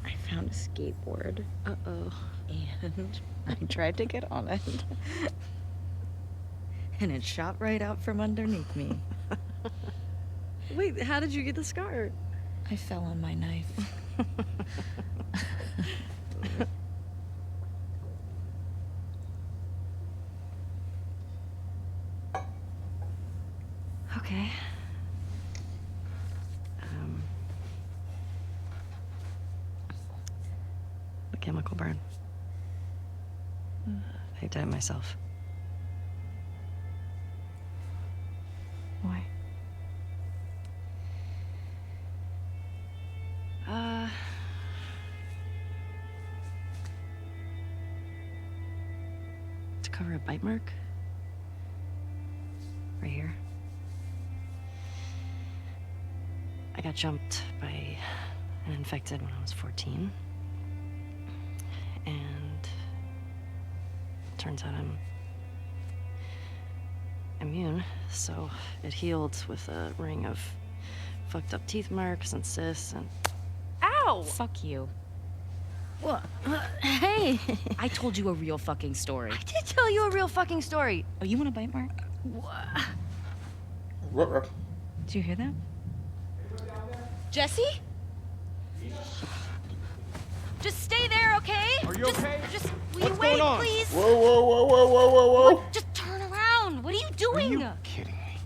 I found a skateboard. Uh-oh. And I tried to get on it. And it shot right out from underneath me. Wait, how did you get the scar? I fell on my knife. Okay. A chemical burn. I did it myself. Why? To cover a bite mark. Right here. I got jumped by an infected when I was 14. And turns out I'm immune, so it healed with a ring of fucked up teeth marks and cysts and... Ow! Fuck you. What? Hey! I told you a real fucking story. I did tell you a real fucking story. Oh, you want a bite mark? What? Did you hear that? Jesse? Just stay there, okay? Are you okay? Just will What's you wait, going on? please? Whoa. Just turn around. What are you doing? Are you kidding me?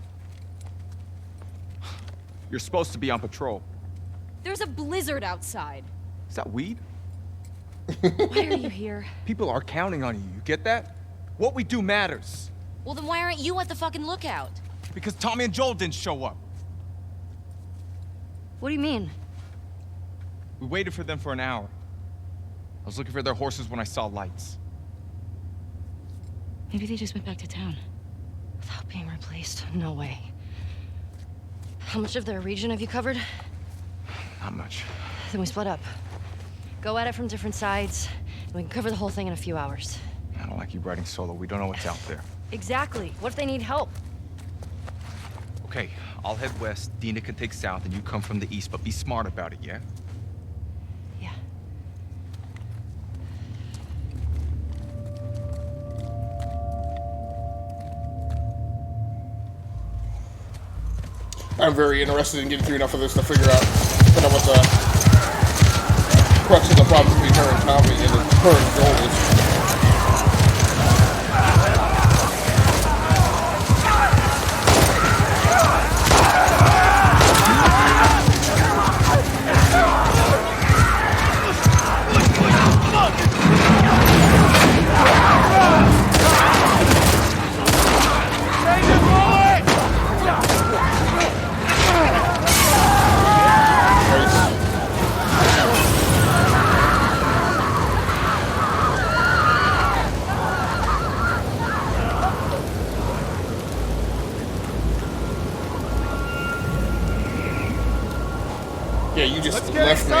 You're supposed to be on patrol. There's a blizzard outside. Is that weed? Why are you here? People are counting on you. You get that? What we do matters. Well, then why aren't you at the fucking lookout? Because Tommy and Joel didn't show up. What do you mean? We waited for them for an hour. I was looking for their horses when I saw lights. Maybe they just went back to town. Without being replaced? No way. How much of their region have you covered? Not much. Then we split up. Go at it from different sides, and we can cover the whole thing in a few hours. I don't like you riding solo. We don't know what's out there. Exactly. What if they need help? Okay, I'll head west. Dina can take south, and you come from the east, but be smart about it, yeah? Yeah. I'm very interested in getting through enough of this to figure out what the crux of the problem between her and Tommy and her and Joel is. Yeah, you just left me.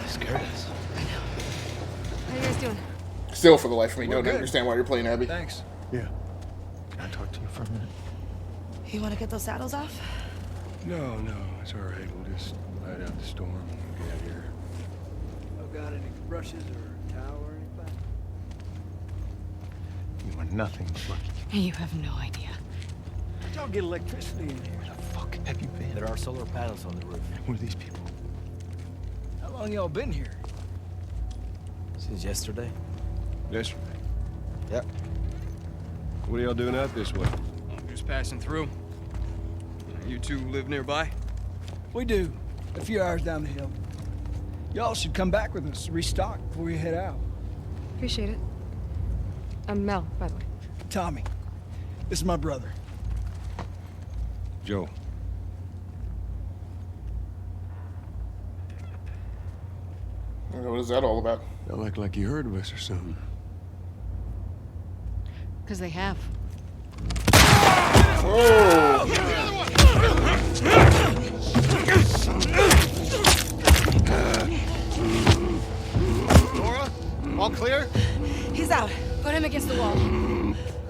Scared us. How you guys doing? Still, for the life of me, We're don't good. understand why you're playing Abby. Thanks. Yeah. Can I talk to you for a minute? You want to get those saddles off? No, it's all right. We'll just ride out the storm and get out of here. Oh, got any brushes or towel or anything? You are nothing but lucky. You have no idea. How'd y'all get electricity in here? Where the fuck have you been? There are solar panels on the roof. Who are these people? How long y'all been here? Since yesterday. Yesterday. Yep. What are y'all doing out this way? I'm just passing through. You two live nearby? We do. A few hours down the hill. Y'all should come back with us, restock before you head out. Appreciate it. I'm Mel, by the way. Tommy. This is my brother. Joe. What is that all about? Y'all act like you heard of us or something. Because they have. Whoa! Nora, all clear? He's out. Put him against the wall.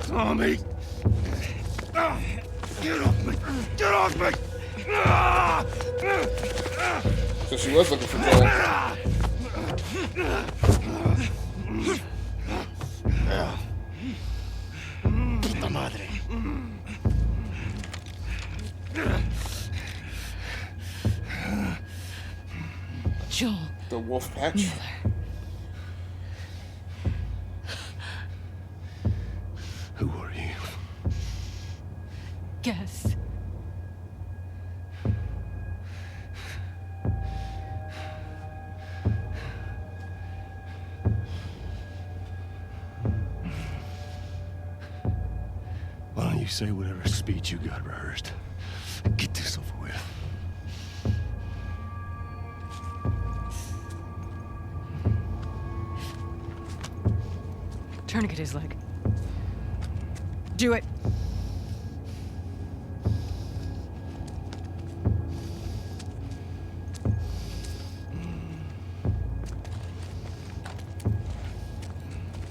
Tommy! Get off me! Get off me! So she was looking for Joel. Puta madre. Joel. The wolf patch. Who are you? Guess. Why don't you say whatever speech you got rehearsed? Get this over with. Tourniquet his leg. Do it.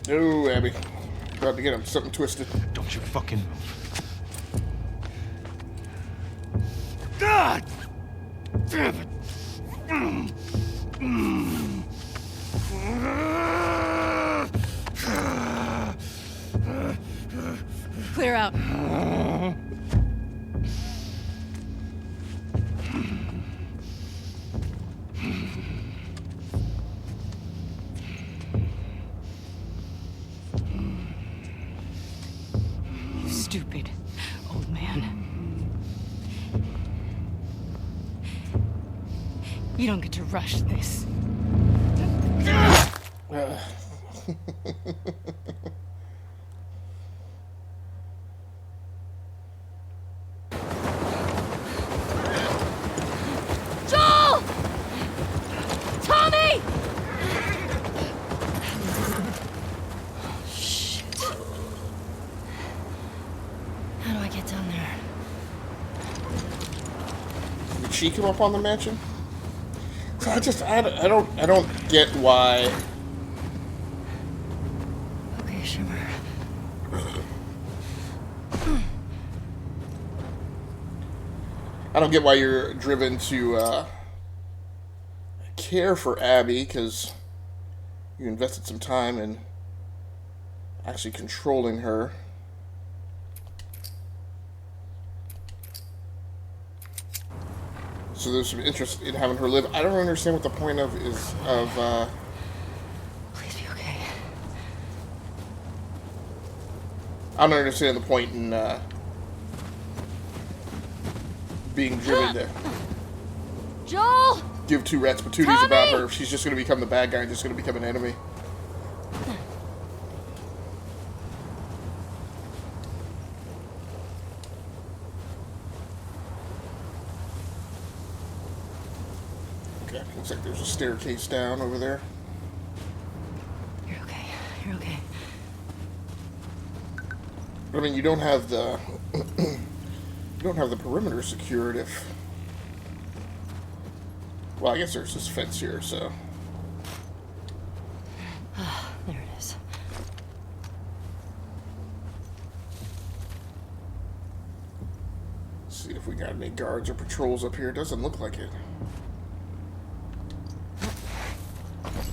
No, Abby. About to get him something twisted. Don't you fucking move. God! Damn it! Clear out. You stupid old man. You don't get to rush this. Joel! Tommy! Shit. How do I get down there? Did she come up on the mansion? So I don't get why. Okay, Shimmer. I don't get why you're driven to care for Abby, because you invested some time in actually controlling her. So there's some interest in having her live. I don't understand what the point of is of. Please be okay. I don't understand the point in being driven to Joel! give two rats patooties Tommy! about her if she's just going to become the bad guy and just going to become an enemy. Okay, looks like there's a staircase down over there. You're okay. You're okay. I mean, you don't have the you don't have the perimeter secured if. Well, I guess there's this fence here, so. There it is. Let's see if we got any guards or patrols up here. Doesn't look like it.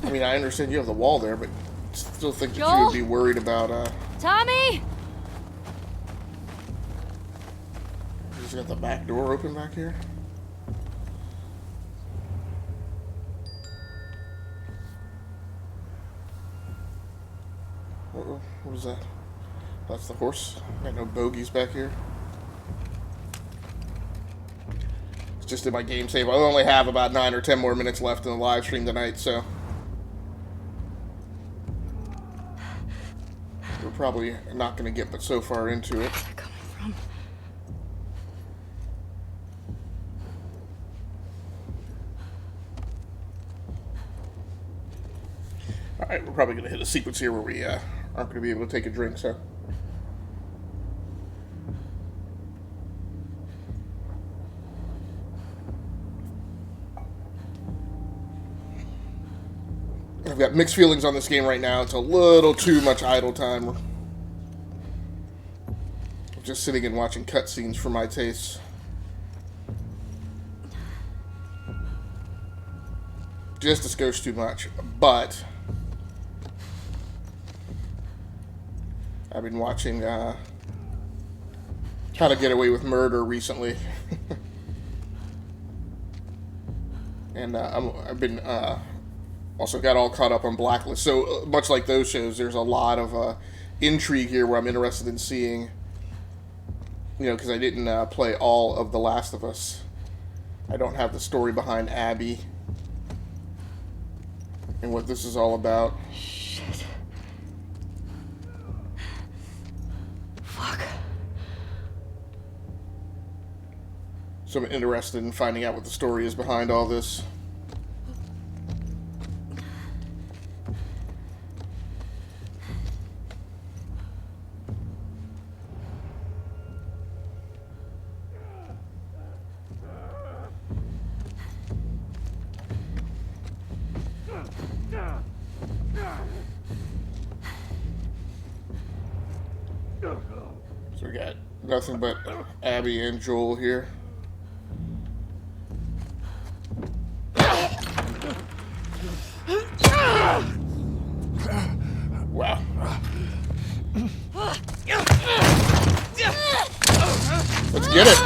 I mean, I understand you have the wall there, but still think that you Joel? would be worried about, Tommy! He's got the back door open back here. Uh-oh, what was that? That's the horse. Got no bogeys back here. It's just in my game save. I only have about 9 or 10 more minutes left in the live stream tonight, so we're probably not going to get but so far into it. Where's that coming from? Alright, we're probably going to hit a sequence here where we aren't going to be able to take a drink, so. I've got mixed feelings on this game right now. It's a little too much idle time. I'm just sitting and watching cutscenes for my tastes. Just a skosh too much, but I've been watching How to Get Away with Murder recently. And I've been also got all caught up on Blacklist. So much like those shows, there's a lot of intrigue here where I'm interested in seeing, you know, because I didn't play all of The Last of Us. I don't have the story behind Abby and what this is all about. Shit. Fuck. So I'm interested in finding out what the story is behind all this. So we got nothing but Abby and Joel here. Wow. Let's get it.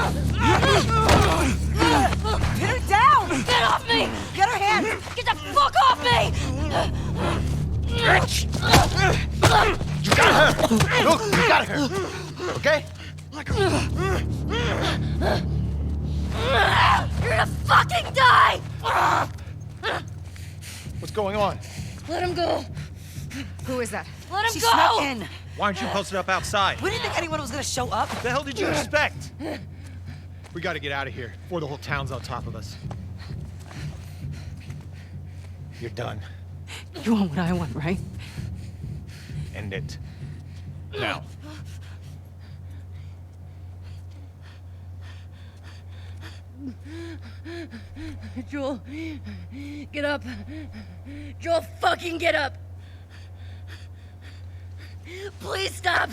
Get her down! Get off me! Get her hands! Get the fuck off me! You got her! Look, you got her! Okay? You're gonna fucking die! What's going on? Let him go! Who is that? Let him She go! snuck in. Why aren't you posted up outside? We didn't think anyone was gonna show up. What the hell did you expect? We gotta get out of here before the whole town's on top of us. You're done. You want what I want, right? End it. Now. Joel, get up. Joel, fucking get up. Please stop.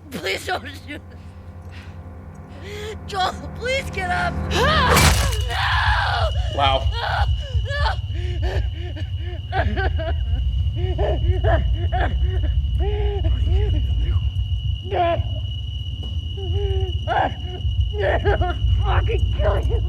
Please don't shoot. Joel, please get up. No! Wow. Fucking kill you.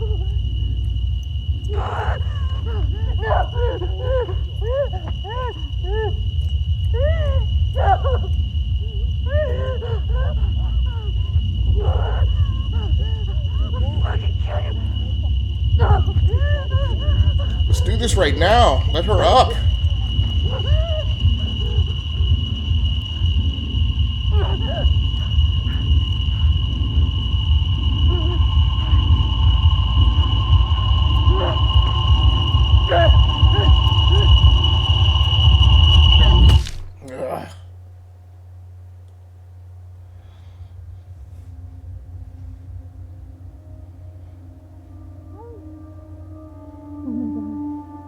Let's do this right now. Let her up.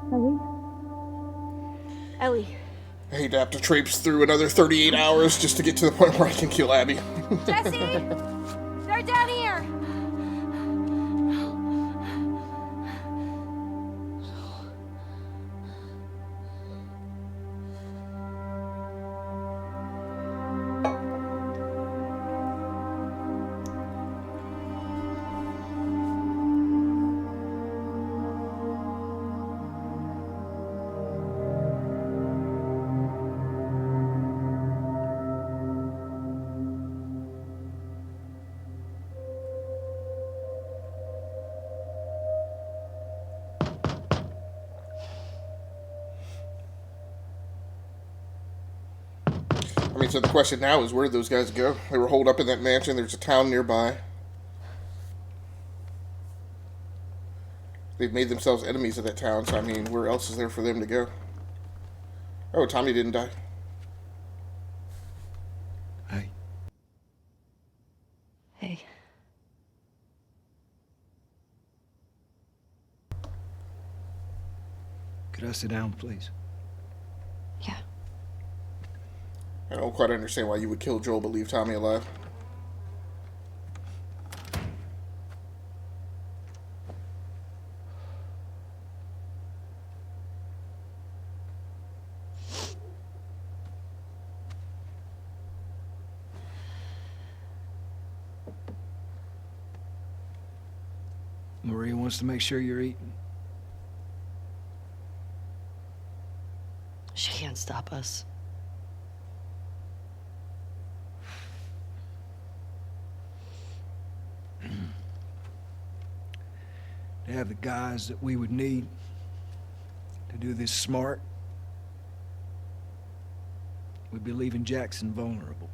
Ugh. Ellie. I hate to have to traipse through another 38 hours just to get to the point where I can kill Abby. Jesse! They're down here! I mean, so the question now is, where did those guys go? They were holed up in that mansion. There's a town nearby. They've made themselves enemies of that town, so I mean, where else is there for them to go? Oh, Tommy didn't die. Hey. Hey. Could I sit down, please? Yeah. I don't quite understand why you would kill Joel but leave Tommy alive. Maria wants to make sure you're eating. She can't stop us. To have the guys that we would need to do this smart, we'd be leaving Jackson vulnerable.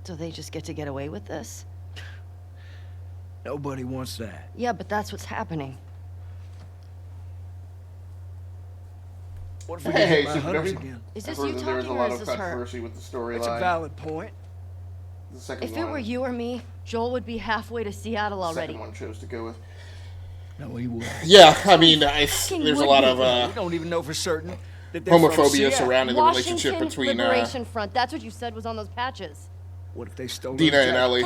So they just get to get away with this? Nobody wants that. Yeah, but that's what's happening. What if we Hey, get hit by hunters again? Is I've this heard you that there was a talking lot or of is this her? controversy with the storyline. That's a valid point. The second If one, it were you or me, Joel would be halfway to Seattle the already. second one chose to go with. No, he would. Yeah, I mean, Fucking there's a would lot be. of We don't even know for certain that they're from homophobia Seattle. surrounding the Washington relationship between Liberation Front. That's what you said was on those patches. What if they stole Dina those and jackets? Ellie.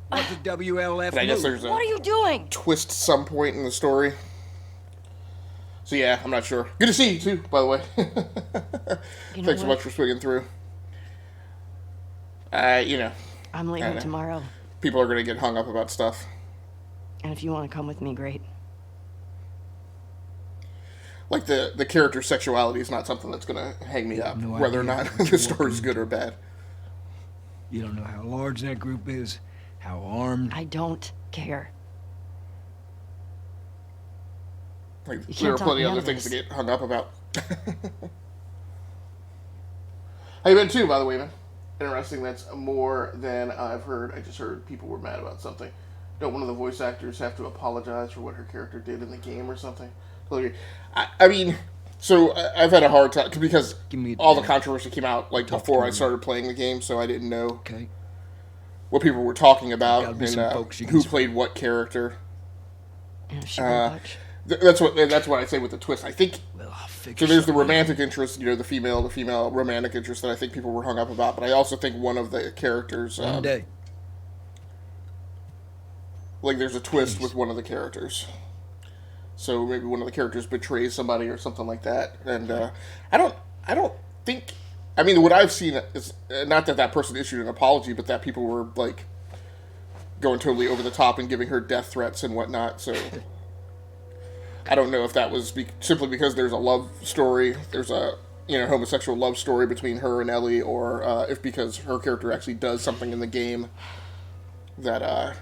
What the WLF But I guess knew? there's a What are you doing? twist some point in the story. So yeah, I'm not sure. Good to see you too, by the way. You know Thanks so what? much for swinging through. You know, I'm I leaving know. tomorrow. People are going to get hung up about stuff. And if you want to come with me, great. Like the character's sexuality is not something that's going to hang me up, no whether or idea not what the you're story's walking good or bad. You don't know how large that group is, how armed. I don't care. Like, You there can't are talk plenty me of out other of things to this. get hung up about. How you been too, by the way, man? Interesting. That's more than I've heard. I just heard people were mad about something. Don't one of the voice actors have to apologize for what her character did in the game or something? Totally agree. I mean, so I've had a hard time because Give me a all the day. controversy came out like Talk before to I me. started playing the game, so I didn't know Okay. what people were talking about Gotta be and some folks you can who speak. played what character. And if she won't budge. That's what I say with the twist. I think Well, I'll figure so. There's the something out. romantic interest, the female romantic interest that I think people were hung up about. But I also think one of the characters, One day. like there's a twist with one of the characters. So maybe one of the characters betrays somebody or something like that. And I don't think. I mean, what I've seen is not that person issued an apology, but that people were like going totally over the top and giving her death threats and whatnot. So I don't know if that was simply because there's a love story, there's a homosexual love story between her and Ellie, or if because her character actually does something in the game that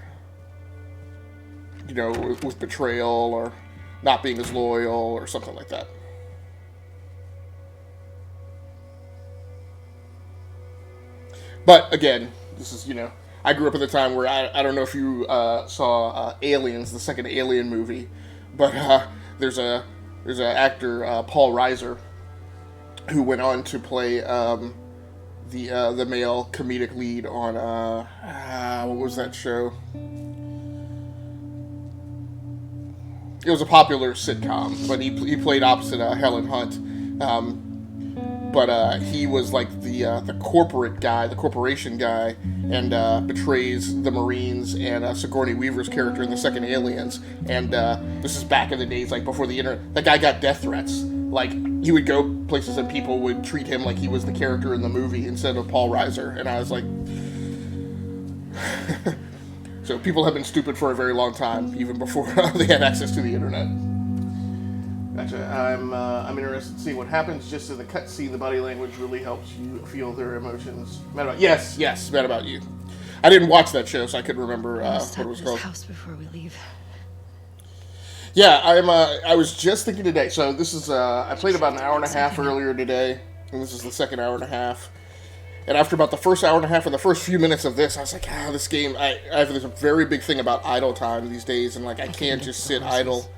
with betrayal or not being as loyal or something like that. But again, this is I grew up at the time where I don't know if you saw Aliens, the second Alien movie, but there's an actor Paul Reiser who went on to play the male comedic lead on what was that show? It was a popular sitcom, but he played opposite Helen Hunt. But he was like the corporate guy, the corporation guy, and betrays the Marines and Sigourney Weaver's character in the second Aliens. And this is back in the days, like before the internet. That guy got death threats. Like he would go places and people would treat him like he was the character in the movie instead of Paul Reiser. And I was like, so people have been stupid for a very long time, even before they had access to the internet. Gotcha. I'm interested to see what happens. Just in the cutscene, the body language really helps you feel their emotions. Mad About yes, Mad About You. I didn't watch that show, so I couldn't remember what it was called. House before we leave. Yeah, I was just thinking today. So this is I played about an hour and a half earlier today, and this is the second hour and a half. And after about the first hour and a half and the first few minutes of this, I was like, this game, I have this very big thing about idle time these days, and like I can't just sit idle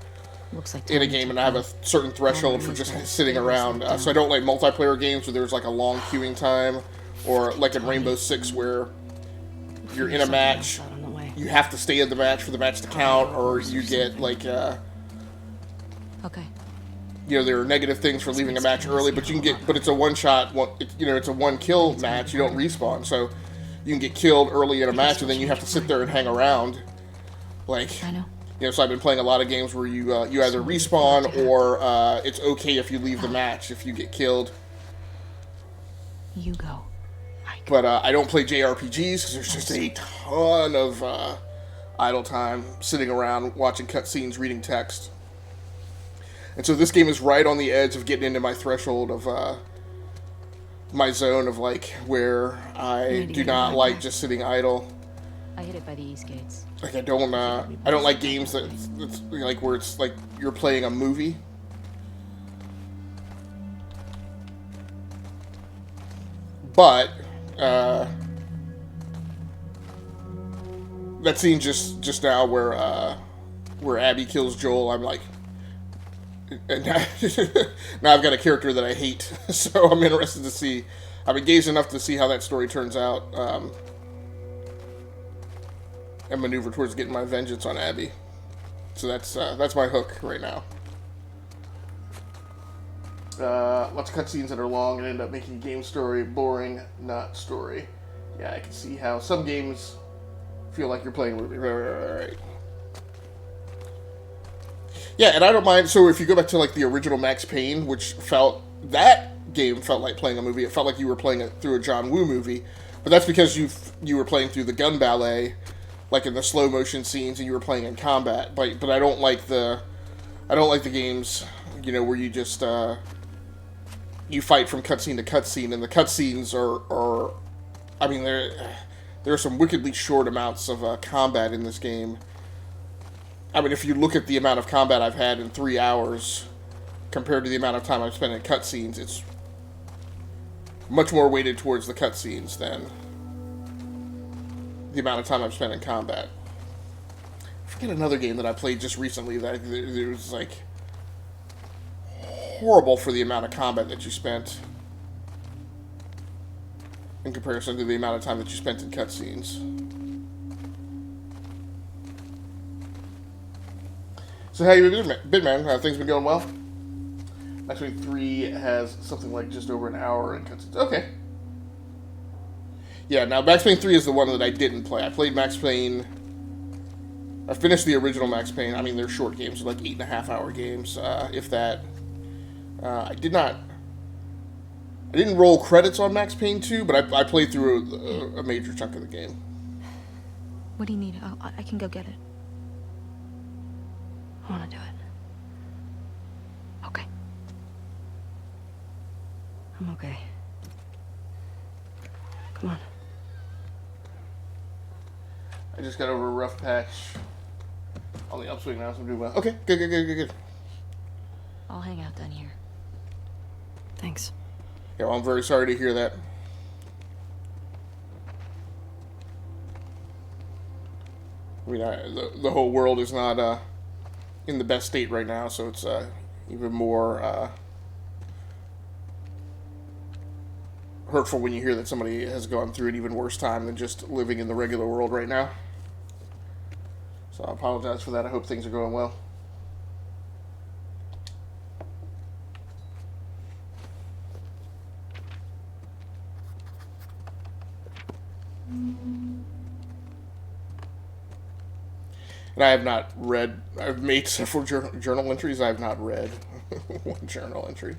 in a game, and I have a certain threshold for just sitting around. So I don't like multiplayer games where there's like a long queuing time, or like in Rainbow Six where you're in a match, you have to stay in the match for the match to count, or you get like, Okay. you know, there are negative things for leaving a match early, but you can get, but it's a one-shot, it's a one-kill match, you don't respawn, so you can get killed early in a match, and then you have to sit there and hang around, like, I know. You know, so I've been playing a lot of games where you either respawn, or it's okay if you leave the match if you get killed. You go. But I don't play JRPGs, because there's just a ton of idle time sitting around, watching cutscenes, reading text. And so this game is right on the edge of getting into my threshold of my zone of like where I do not like just sitting idle. I hit it by the east gates. Like I don't like games that's like where it's like you're playing a movie. But that scene just now where Abby kills Joel, I'm like. Now I've got a character that I hate, so I'm interested to see. I'm engaged enough to see how that story turns out, and maneuver towards getting my vengeance on Abby. So that's my hook right now. Lots of cutscenes that are long and end up making game story boring, not story. Yeah, I can see how some games feel like you're playing a movie. Right. Yeah, and I don't mind. So if you go back to like the original Max Payne, that game felt like playing a movie. It felt like you were playing it through a John Woo movie, but that's because you were playing through the gun ballet, like in the slow motion scenes, and you were playing in combat. But I don't like the games, you know, where you just you fight from cutscene to cutscene, and the cutscenes are I mean there are some wickedly short amounts of combat in this game. I mean, if you look at the amount of combat I've had in 3 hours compared to the amount of time I've spent in cutscenes, it's much more weighted towards the cutscenes than the amount of time I've spent in combat. I forget another game that I played just recently that it was like horrible for the amount of combat that you spent in comparison to the amount of time that you spent in cutscenes. So how you been, man? Things been going well? Max Payne 3 has something like just over an hour in cutscenes. Okay. Yeah, now Max Payne 3 is the one that I didn't play. I played Max Payne. I finished the original Max Payne. I mean, they're short games, like 8.5 hour games, if that. I didn't roll credits on Max Payne 2, but I played through a major chunk of the game. What do you need? I can go get it. I want to do it. Okay. I'm okay. Come on. I just got over a rough patch on the upswing now, so I'm doing well. Okay, good. I'll hang out down here. Thanks. Yeah, well, I'm very sorry to hear that. I mean, the whole world is not in the best state right now, so it's even more hurtful when you hear that somebody has gone through an even worse time than just living in the regular world right now. So I apologize for that. I hope things are going well. And I have not read, I've made several journal entries. I have not read one journal entry.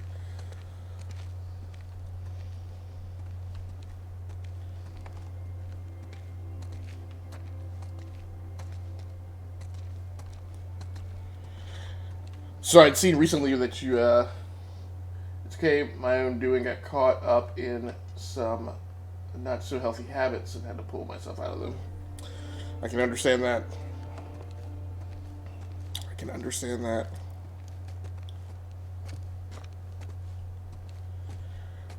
So I'd seen recently that you, it's okay, my own doing, got caught up in some not so healthy habits and had to pull myself out of them. I can understand that.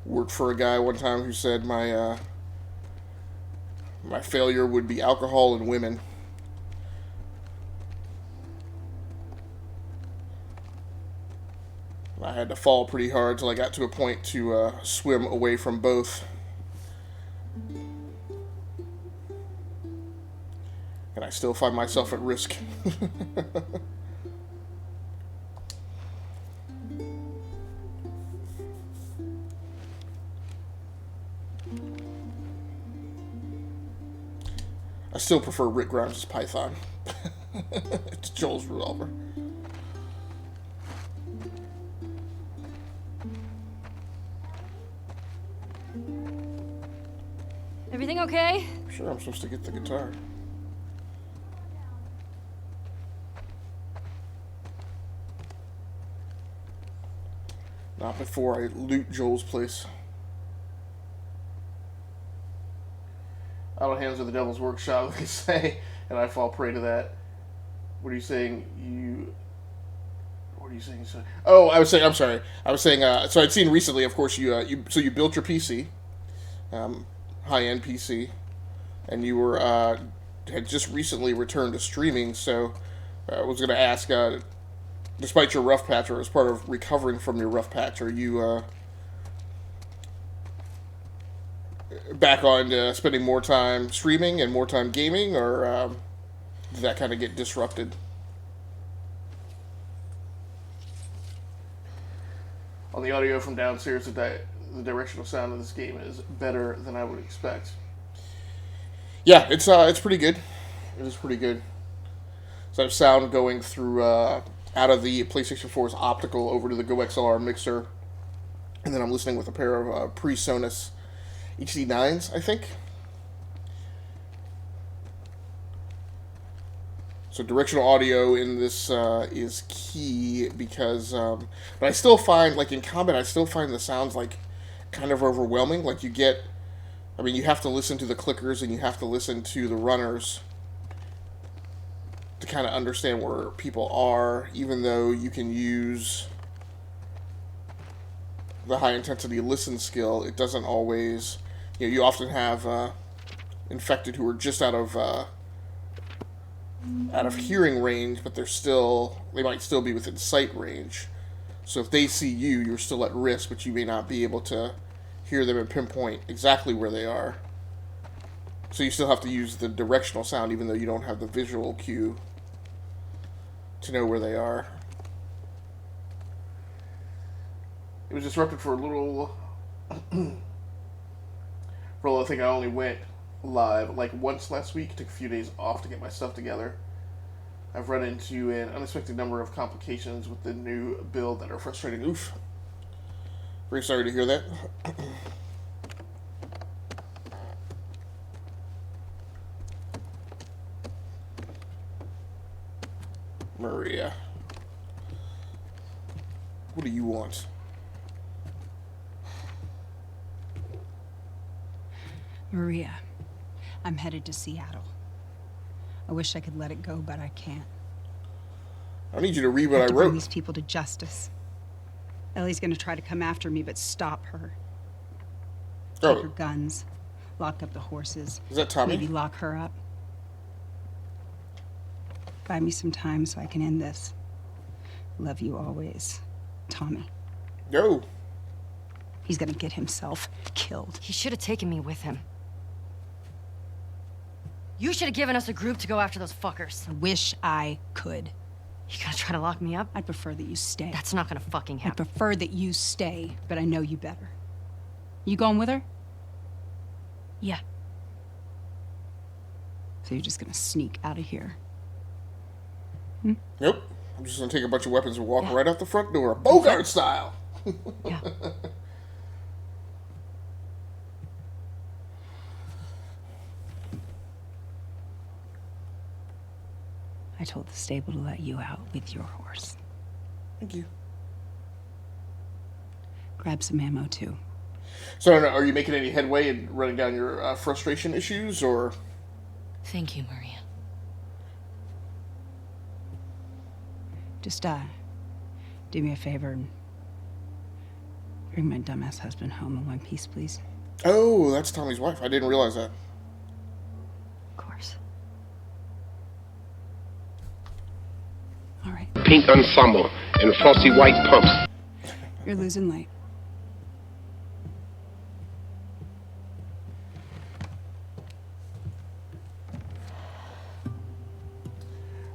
worked for a guy one time who said my failure would be alcohol and women. I had to fall pretty hard till I got to a point to swim away from both. And I still find myself at risk. I still prefer Rick Grimes' Python to Joel's revolver. Everything okay? Sure, I'm supposed to get the guitar. Not before I loot Joel's place. Idle hands are the devil's workshop, they say, and I fall prey to that. What are you saying? What are you saying? Oh, I was saying. I'm sorry. I was saying. So I'd seen recently, of course, you built your PC, high-end PC, and you were had just recently returned to streaming. So I was going to ask, despite your rough patch, or as part of recovering from your rough patch, are you back on spending more time streaming and more time gaming, or did that kind of get disrupted? On the audio from downstairs, the directional sound of this game is better than I would expect. Yeah, it's pretty good. It is pretty good. So I have sound going through out of the PlayStation 4's optical over to the Go XLR mixer, and then I'm listening with a pair of pre-Sonos HD9s, I think. So directional audio in this is key because, but I still find, like in combat, I still find the sounds like kind of overwhelming. Like you have to listen to the clickers and you have to listen to the runners to kind of understand where people are, even though you can use the high intensity listen skill. It doesn't always, you often have infected who are just out of hearing range, but they might still be within sight range. So if they see you, you're still at risk, but you may not be able to hear them and pinpoint exactly where they are. So you still have to use the directional sound, even though you don't have the visual cue to know where they are. It was disrupted for a little. I think I only went live like once last week. Took a few days off to get my stuff together. I've run into an unexpected number of complications with the new build that are frustrating. Oof. Very sorry to hear that. Maria. What do you want? Maria, I'm headed to Seattle. I wish I could let it go, but I can't. I need you to read what I to wrote. Bring these people to justice. Ellie's gonna try to come after me, but stop her. Take her guns, lock up the horses. Is that Tommy? Maybe lock her up. Buy me some time so I can end this. Love you always, Tommy. Yo. He's gonna get himself killed. He should have taken me with him. You should have given us a group to go after those fuckers. I wish I could. You gonna try to lock me up? I'd prefer that you stay. That's not gonna fucking happen. I prefer that you stay, but I know you better. You going with her? Yeah. So you're just gonna sneak out of here? Nope. I'm just gonna take a bunch of weapons and walk right out the front door, Bogart style. Yeah. I told the stable to let you out with your horse. Thank you. Grab some ammo, too. So, are you making any headway in running down your frustration issues, or? Thank you, Maria. Just, do me a favor and Bring my dumbass husband home in one piece, please. Oh, that's Tommy's wife. I didn't realize that. Of course. All right. Pink ensemble and flossy white pumps. You're losing light.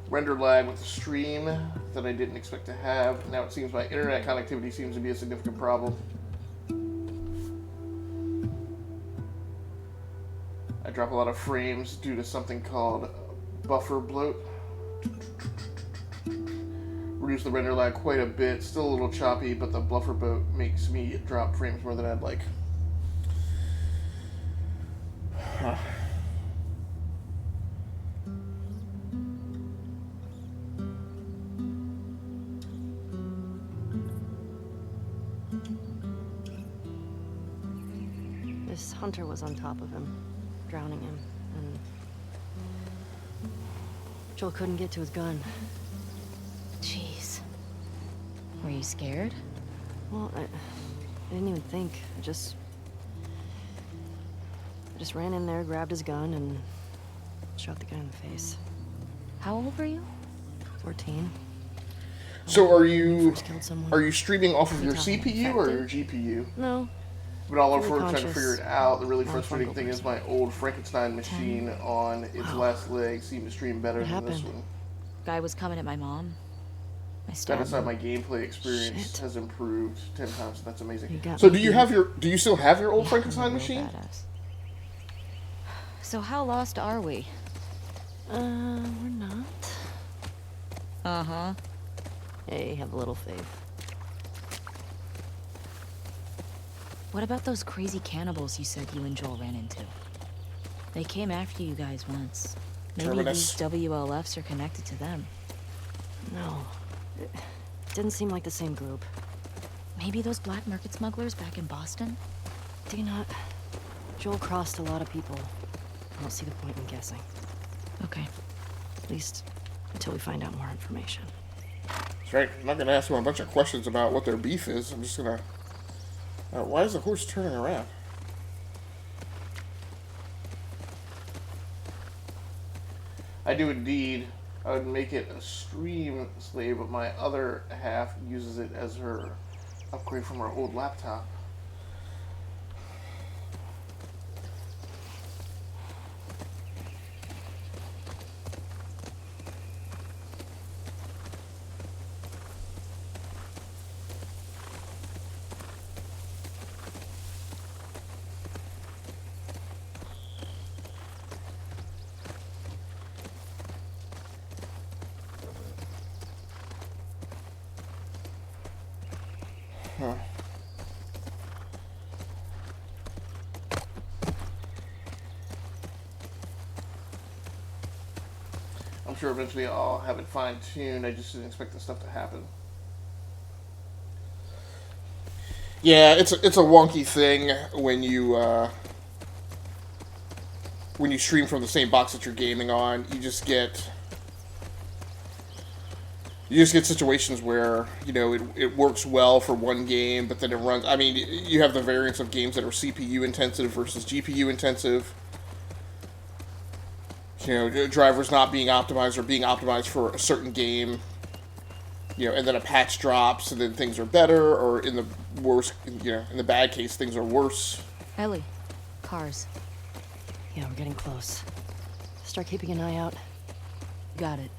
Render lag with the stream that I didn't expect to have. Now it seems my internet connectivity seems to be a significant problem. I drop a lot of frames due to something called buffer bloat. Reduce the render lag quite a bit. Still a little choppy, but the buffer bloat makes me drop frames more than I'd like. Huh. This hunter was on top of him, drowning him, and Joel couldn't get to his gun. Jeez. Were you scared? Well, I didn't even think. I just ran in there, grabbed his gun, and shot the guy in the face. How old were you? 14. So are you First killed someone. streaming off of your Tell me, CPU or your infected? GPU? No. But all Really over trying to conscious, figure it out. The really frustrating non-fungal thing is person. my old Frankenstein machine on its last leg seemed to stream better What than this happened? one. Guy was coming at my mom. I That stabbed aside, him. my gameplay experience Shit. has improved 10 times. That's amazing. You got So me do you beat. have your? Do you still have your old Yeah, Frankenstein I'm a real machine? badass. So how lost are we? We're not. Uh-huh. Hey, have a little faith. What about those crazy cannibals you said you and Joel ran into? They came after you guys once. Maybe Terminus. these WLFs are connected to them. No. It didn't seem like the same group. Maybe those black market smugglers back in Boston? Do you not? Joel crossed a lot of people. I don't see the point in guessing. Okay. At least until we find out more information. That's right. I'm not going to ask them a bunch of questions about what their beef is. I'm just going to... why is the horse turning around? I do indeed. I would make it a stream slave, but my other half uses it as her upgrade from her old laptop. Huh. I'm sure eventually I'll have it fine-tuned. I just didn't expect this stuff to happen. Yeah, it's a wonky thing when you stream from the same box that you're gaming on. You just get situations where, you know, it works well for one game, but then it runs... I mean, you have the variance of games that are CPU intensive versus GPU intensive. You know, drivers not being optimized or being optimized for a certain game. You know, and then a patch drops, and then things are better, or in the worst, you know, in the bad case, things are worse. Ellie, cars. Yeah, we're getting close. Start keeping an eye out. Got it.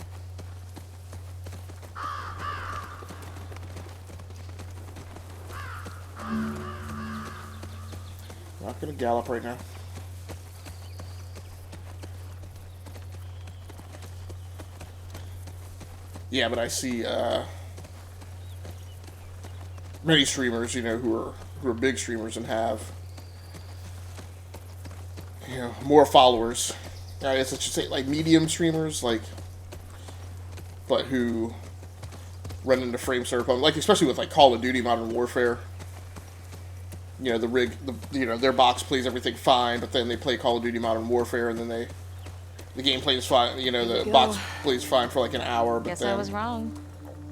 Not gonna gallop right now. Yeah, but I see many streamers, you know, who are big streamers and have, you know, more followers. I guess I should say like medium streamers, like, but who run into frame surf, like especially with like Call of Duty Modern Warfare. You know, their box plays everything fine, but then they play Call of Duty Modern Warfare, and then the game plays fine. You know, the box plays fine for like an hour. But Guess then, I was wrong.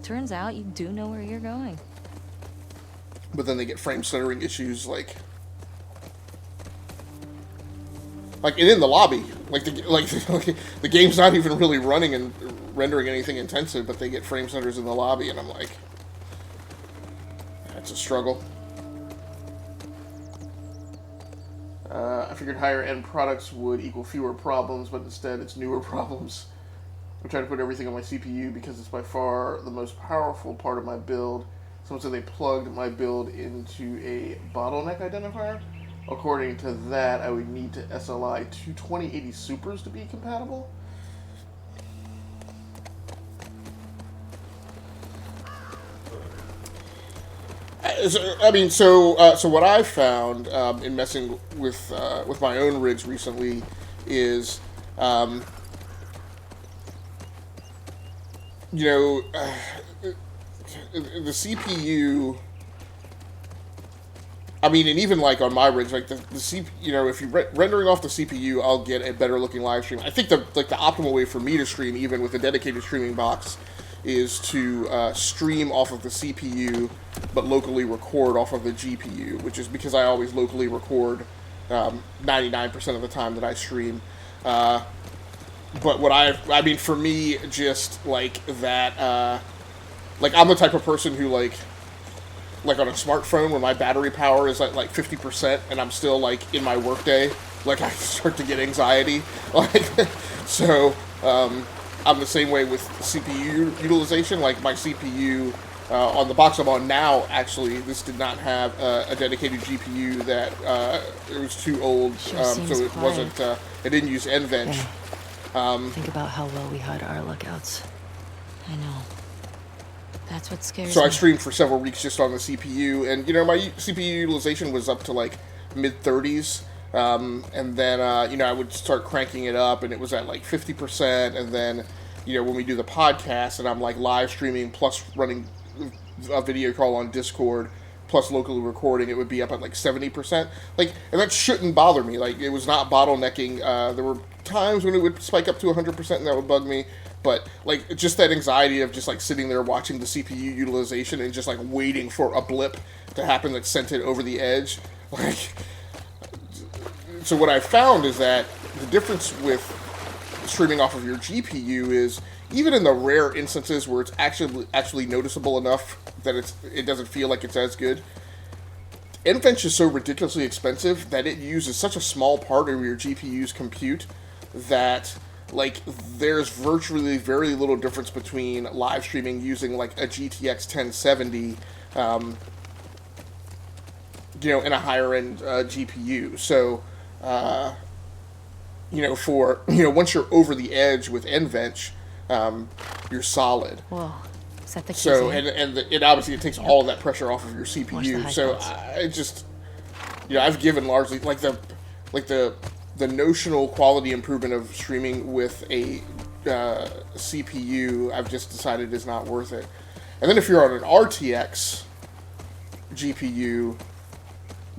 Turns out you do know where you're going. but then they get frame stuttering issues, like and in the lobby, the game's not even really running and rendering anything intensive, but they get frame stutters in the lobby, and I'm like, that's a struggle. I figured higher end products would equal fewer problems, but instead it's newer problems. I'm trying to put everything on my CPU because it's by far the most powerful part of my build. Someone said they plugged my build into a bottleneck identifier. According to that, I would need to SLI two 2080 Supers to be compatible. So what I've found in messing with my own rigs recently is, the CPU. I mean, and even like on my rigs, like the CPU, if you're rendering off the CPU, I'll get a better looking live stream. I think the optimal way for me to stream, even with a dedicated streaming box, is to stream off of the CPU, but locally record off of the GPU, which is because I always locally record 99% of the time that I stream. But for me, just like that, I'm the type of person who like on a smartphone when my battery power is at like 50% and I'm still like in my workday, like I start to get anxiety. So I'm the same way with CPU utilization. Like my CPU on the box I'm on now, actually, this did not have a dedicated GPU. That it was too old, so it quiet. wasn't. It didn't use NVench. Think about how well we hide our lookouts. I know. That's what scares So me. I streamed for several weeks just on the CPU, and my CPU utilization was up to like mid-30s. And then, I would start cranking it up, and it was at like 50%. And then, when we do the podcast, and I'm like live streaming plus running a video call on Discord plus locally recording, it would be up at like 70%. And that shouldn't bother me. Like, it was not bottlenecking. There were times when it would spike up to 100%, and that would bug me. But, just that anxiety of just, sitting there watching the CPU utilization and just, waiting for a blip to happen that sent it over the edge. So what I found is that the difference with streaming off of your GPU is, even in the rare instances where it's actually noticeable enough that it doesn't feel like it's as good, NVench is so ridiculously expensive that it uses such a small part of your GPU's compute that there's virtually very little difference between live streaming using a GTX 1070 in a higher end GPU. So once you're over the edge with NVench, you're solid. Whoa, is that the case? So, it obviously, it takes all of that pressure off of your CPU. So, I just, I've given largely, the notional quality improvement of streaming with a CPU, I've just decided is not worth it. And then if you're on an RTX GPU,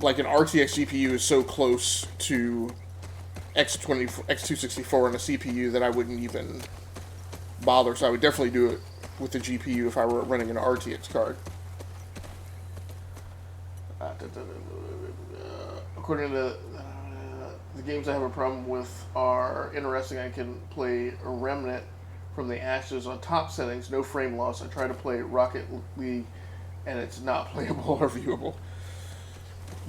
an RTX GPU is so close to X264 on a CPU that I wouldn't even bother. So I would definitely do it with the GPU if I were running an RTX card. According to the games I have a problem with are interesting. I can play a Remnant from the Ashes on top settings, no frame loss. I try to play Rocket League, and it's not playable or viewable.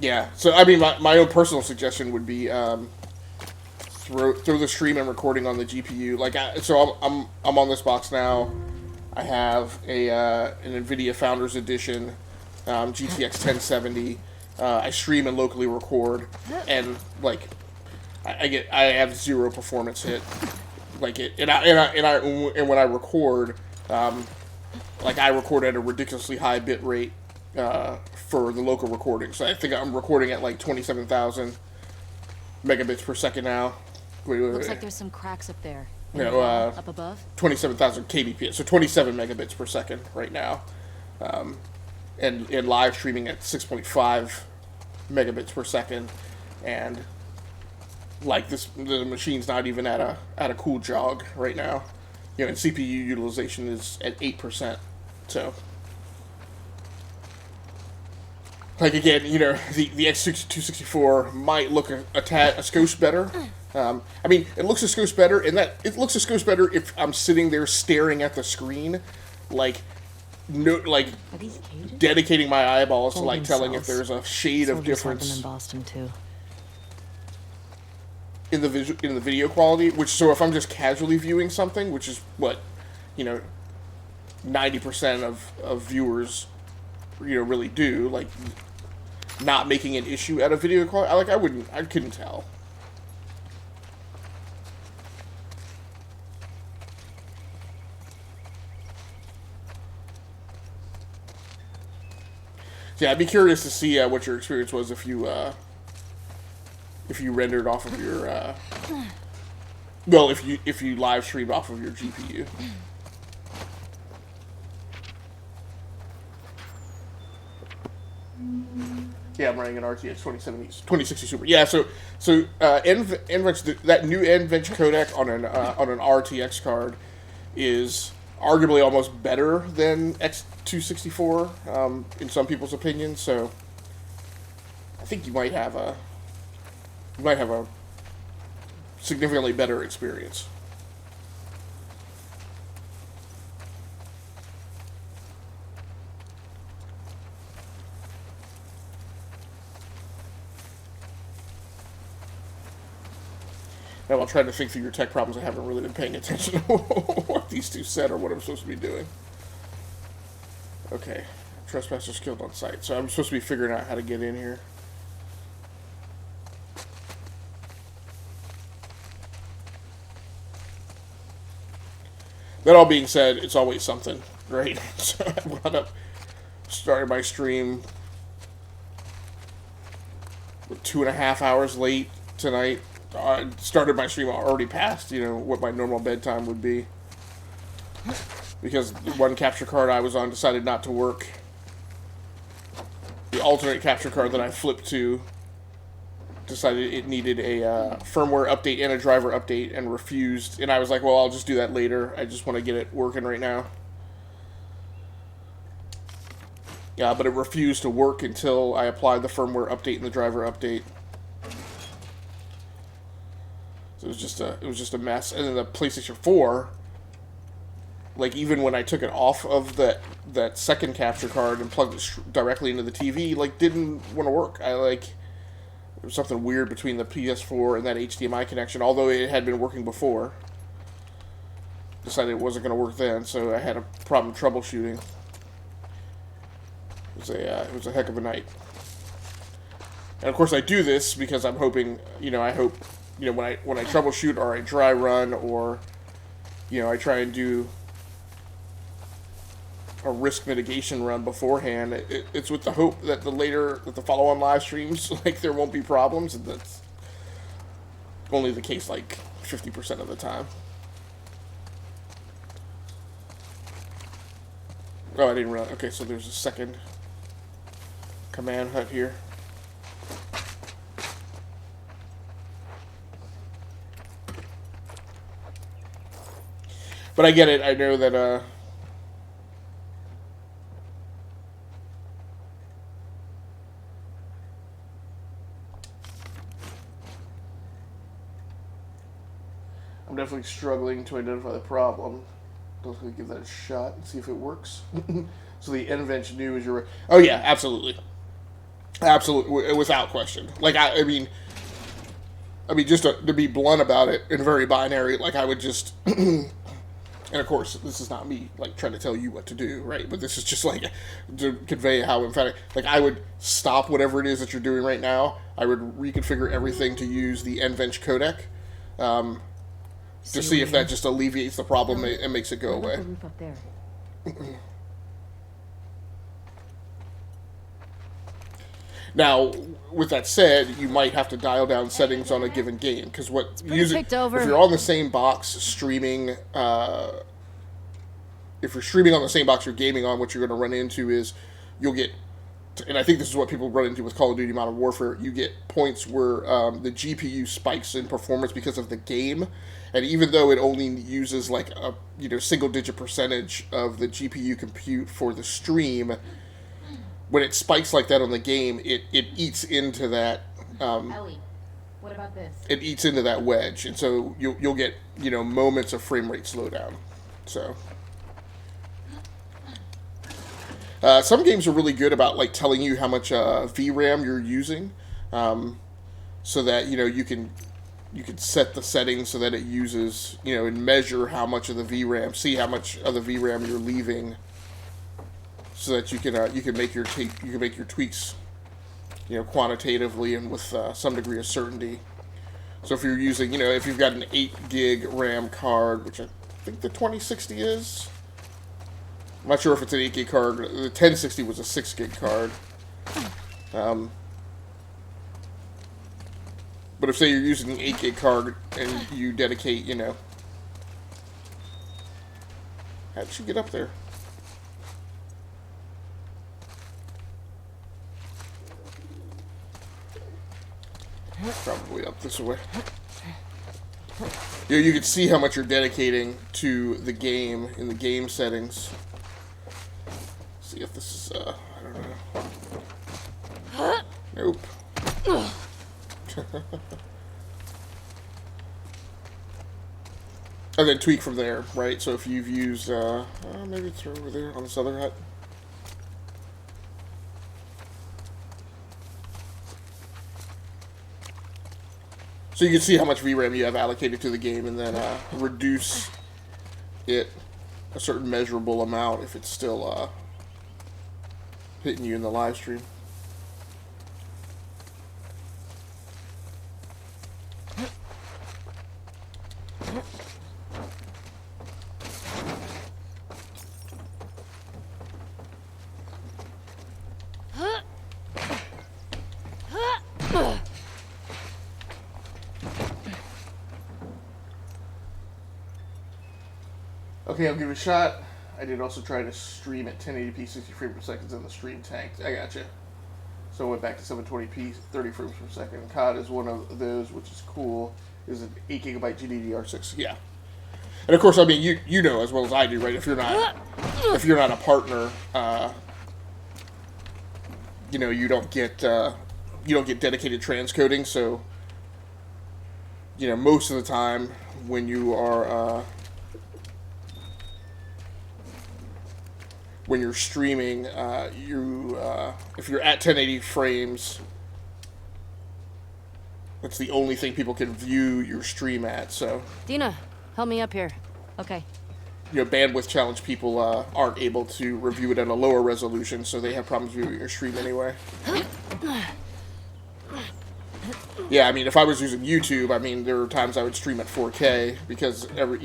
Yeah, so I mean, my own personal suggestion would be throw the stream and recording on the GPU. So I'm on this box now. I have an NVIDIA Founders Edition GTX 1070. I stream and locally record, and I have zero performance hit. And when I record, I record at a ridiculously high bit rate for the local recording. So I think I'm recording at 27,000 megabits per second now. Looks like there's some cracks up there. Up above? 27,000 kbps, so 27 megabits per second right now. And live streaming at 6.5 megabits per second, and the machine's not even at a cool jog right now. And CPU utilization is at 8%. So Like, again, you know, the X264 might look a skosh better. I mean, it looks a skosh better, and that it looks a skosh better if I'm sitting there staring at the screen, like, dedicating my eyeballs to, like, telling if there's a shade of difference in Boston too. in the video quality. Which, so if I'm just casually viewing something, which is what, you know, 90% of viewers, you know, really do, like, not making an issue out of video quality. I couldn't tell. So yeah, I'd be curious to see what your experience was if you rendered off of your well, if you live streamed off of your GPU. Yeah, I'm running an RTX 2060 Super. Yeah, so NVENCH, that new NVENCH codec on an RTX card is arguably almost better than X264 in some people's opinions. So I think you might have a significantly better experience. Now, while trying to think through your tech problems, I haven't really been paying attention to what these two said or what I'm supposed to be doing. Okay. Trespassers killed on site. So I'm supposed to be figuring out how to get in here. That all being said, it's always something, right? So I wound up starting my stream 2.5 hours late tonight. I started my stream already past, you know, what my normal bedtime would be. Because the one capture card I was on decided not to work. The alternate capture card that I flipped to decided it needed a firmware update and a driver update and refused. And I was like, well, I'll just do that later. I just want to get it working right now. Yeah, but it refused to work until I applied the firmware update and the driver update. So it was just a mess. And then the PlayStation 4, like, even when I took it off of that second capture card and plugged it directly into the TV, like, didn't want to work. There was something weird between the PS4 and that HDMI connection, although it had been working before. Decided it wasn't going to work then, so I had a problem troubleshooting. It was a heck of a night. And of course I do this because I'm hoping, you know, when I troubleshoot or I dry run or, you know, I try and do a risk mitigation run beforehand, it's with the hope that the follow-on live streams, like, there won't be problems, and that's only the case like 50% of the time. Oh, I didn't realize. Okay, so there's a second command hut here. But I get it. I know that, I'm definitely struggling to identify the problem. Definitely give that a shot and see if it works. So the NVENCH new is your... Oh yeah, absolutely. Absolutely, without question. Like, I mean, just to be blunt about it, and very binary, like, I would just... And of course, this is not me, like, trying to tell you what to do, right? But this is just, like, to convey how emphatic... Like, I would stop whatever it is that you're doing right now. I would reconfigure everything to use the NVENCH codec, to see if that just alleviates the problem and makes it go away. Roof up there. Now, with that said, you might have to dial down settings on a given game, because if you're on the same box streaming, if you're streaming on the same box you're gaming on, what you're going to run into is you'll get, and I think this is what people run into with Call of Duty Modern Warfare, you get points where the GPU spikes in performance because of the game, and even though it only uses like a single-digit percentage of the GPU compute for the stream, when it spikes like that on the game, it eats into that. Ellie, what about this? It eats into that wedge, and so you'll get moments of frame rate slowdown. So some games are really good about like telling you how much VRAM you're using, so that you can set the settings so that it uses and measure how much of the VRAM, see how much of the VRAM you're leaving, so that you can make your tweaks quantitatively and with some degree of certainty. So if you're using, if you've got an 8 gig RAM card, which I think the 2060 is, I'm not sure if it's an 8 gig card. The 1060 was a 6 gig card. But if, say, you're using an 8 gig card and you dedicate, how did she get up there? Probably up this way. You can see how much you're dedicating to the game in the game settings. See if this is, I don't know. Nope. And then tweak from there, right? So if you've used, maybe it's over there on this other hut. So you can see how much VRAM you have allocated to the game, and then reduce it a certain measurable amount if it's still hitting you in the live stream. Okay, I'll give it a shot. I did also try to stream at 1080p 60 frames per second, and the stream tanked. I gotcha. So I went back to 720p 30 frames per second. COD is one of those, which is cool. Is an 8 gigabyte GDDR6. Yeah. And of course, I mean, you know as well as I do, right? If you're not a partner, you don't get dedicated transcoding. So most of the time when you are when you're streaming, if you're at 1080 frames, that's the only thing people can view your stream at. So Dina, help me up here. Okay. Bandwidth challenged people aren't able to review it at a lower resolution, so they have problems viewing your stream anyway. Yeah, I mean, if I was using YouTube, I mean, there were times I would stream at 4K because I would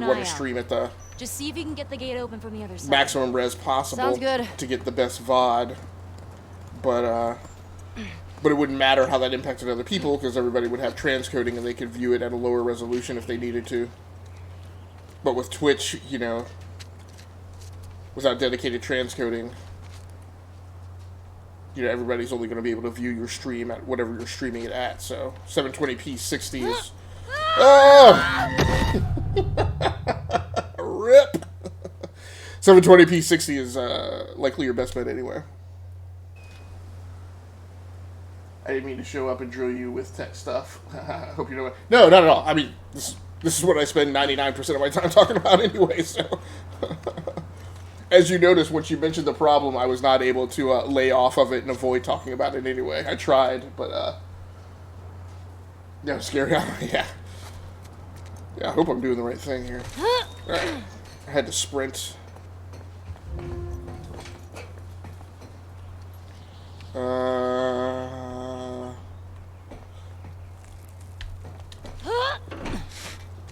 want to stream at the just see if you can get the gate open from the other side. maximum res possible. Sounds good. To get the best VOD. But it wouldn't matter how that impacted other people because everybody would have transcoding and they could view it at a lower resolution if they needed to. But with Twitch, without dedicated transcoding, everybody's only going to be able to view your stream at whatever you're streaming it at. So 720p 60 is... Oh! Rip! 720p 60 is likely your best bet anyway. I didn't mean to show up and drill you with tech stuff. I hope you know what... No, not at all. I mean, this is what I spend 99% of my time talking about anyway, so... As you noticed, once you mentioned the problem, I was not able to lay off of it and avoid talking about it anyway. I tried, but, yeah, scary. Yeah. Yeah, I hope I'm doing the right thing here. Alright. I had to sprint.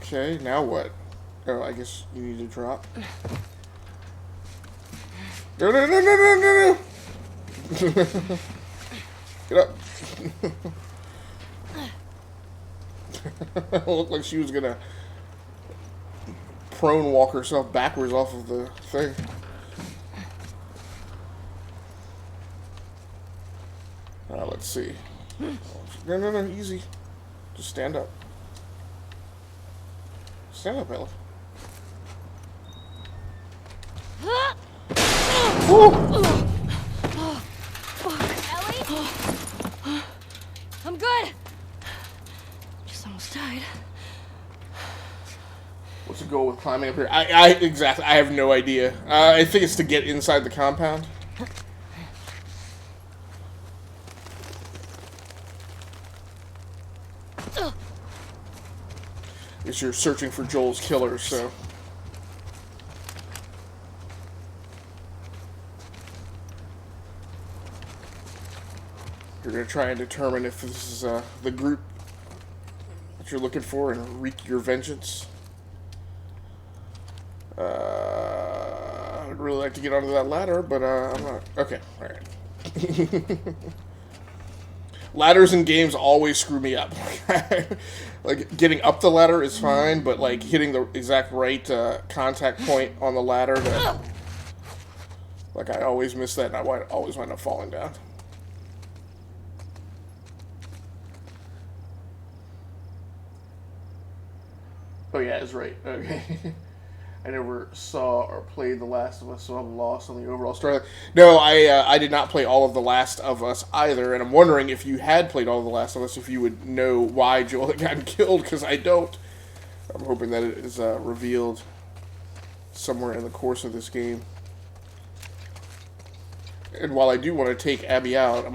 Okay, now what? Oh, I guess you need to drop. No. Get up. Looked like she was gonna prone walk herself backwards off of the thing. Let's see. No, easy. Just stand up. Stand up, Ellie. Woo! I'm good. Just almost died. What's the goal with climbing up here? Exactly. I have no idea. I think it's to get inside the compound. Because you're searching for Joel's killer, so. You're going to try and determine if this is the group that you're looking for and wreak your vengeance. I'd really like to get onto that ladder, but I'm not. Okay, alright. Ladders in games always screw me up. Like, getting up the ladder is fine, but, like, hitting the exact right contact point on the ladder, like, I always miss that, and I always wind up falling down. Oh, yeah, it's right. Okay. I never saw or played The Last of Us, so I'm lost on the overall story. No, I did not play all of The Last of Us either, and I'm wondering if you had played all of The Last of Us, if you would know why Joel had gotten killed, because I don't. I'm hoping that it is revealed somewhere in the course of this game. And while I do want to take Abby out,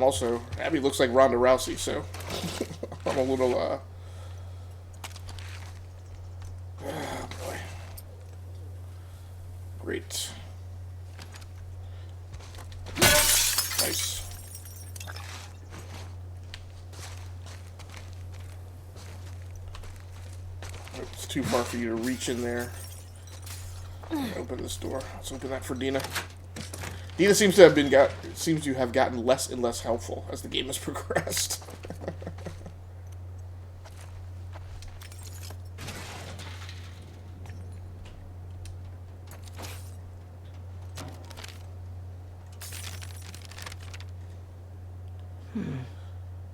Abby looks like Ronda Rousey, so I'm a little, oh, boy. Great. Nice. It's too far for you to reach in there. Open this door. Let's open that for Dina. Dina seems to have gotten less and less helpful as the game has progressed.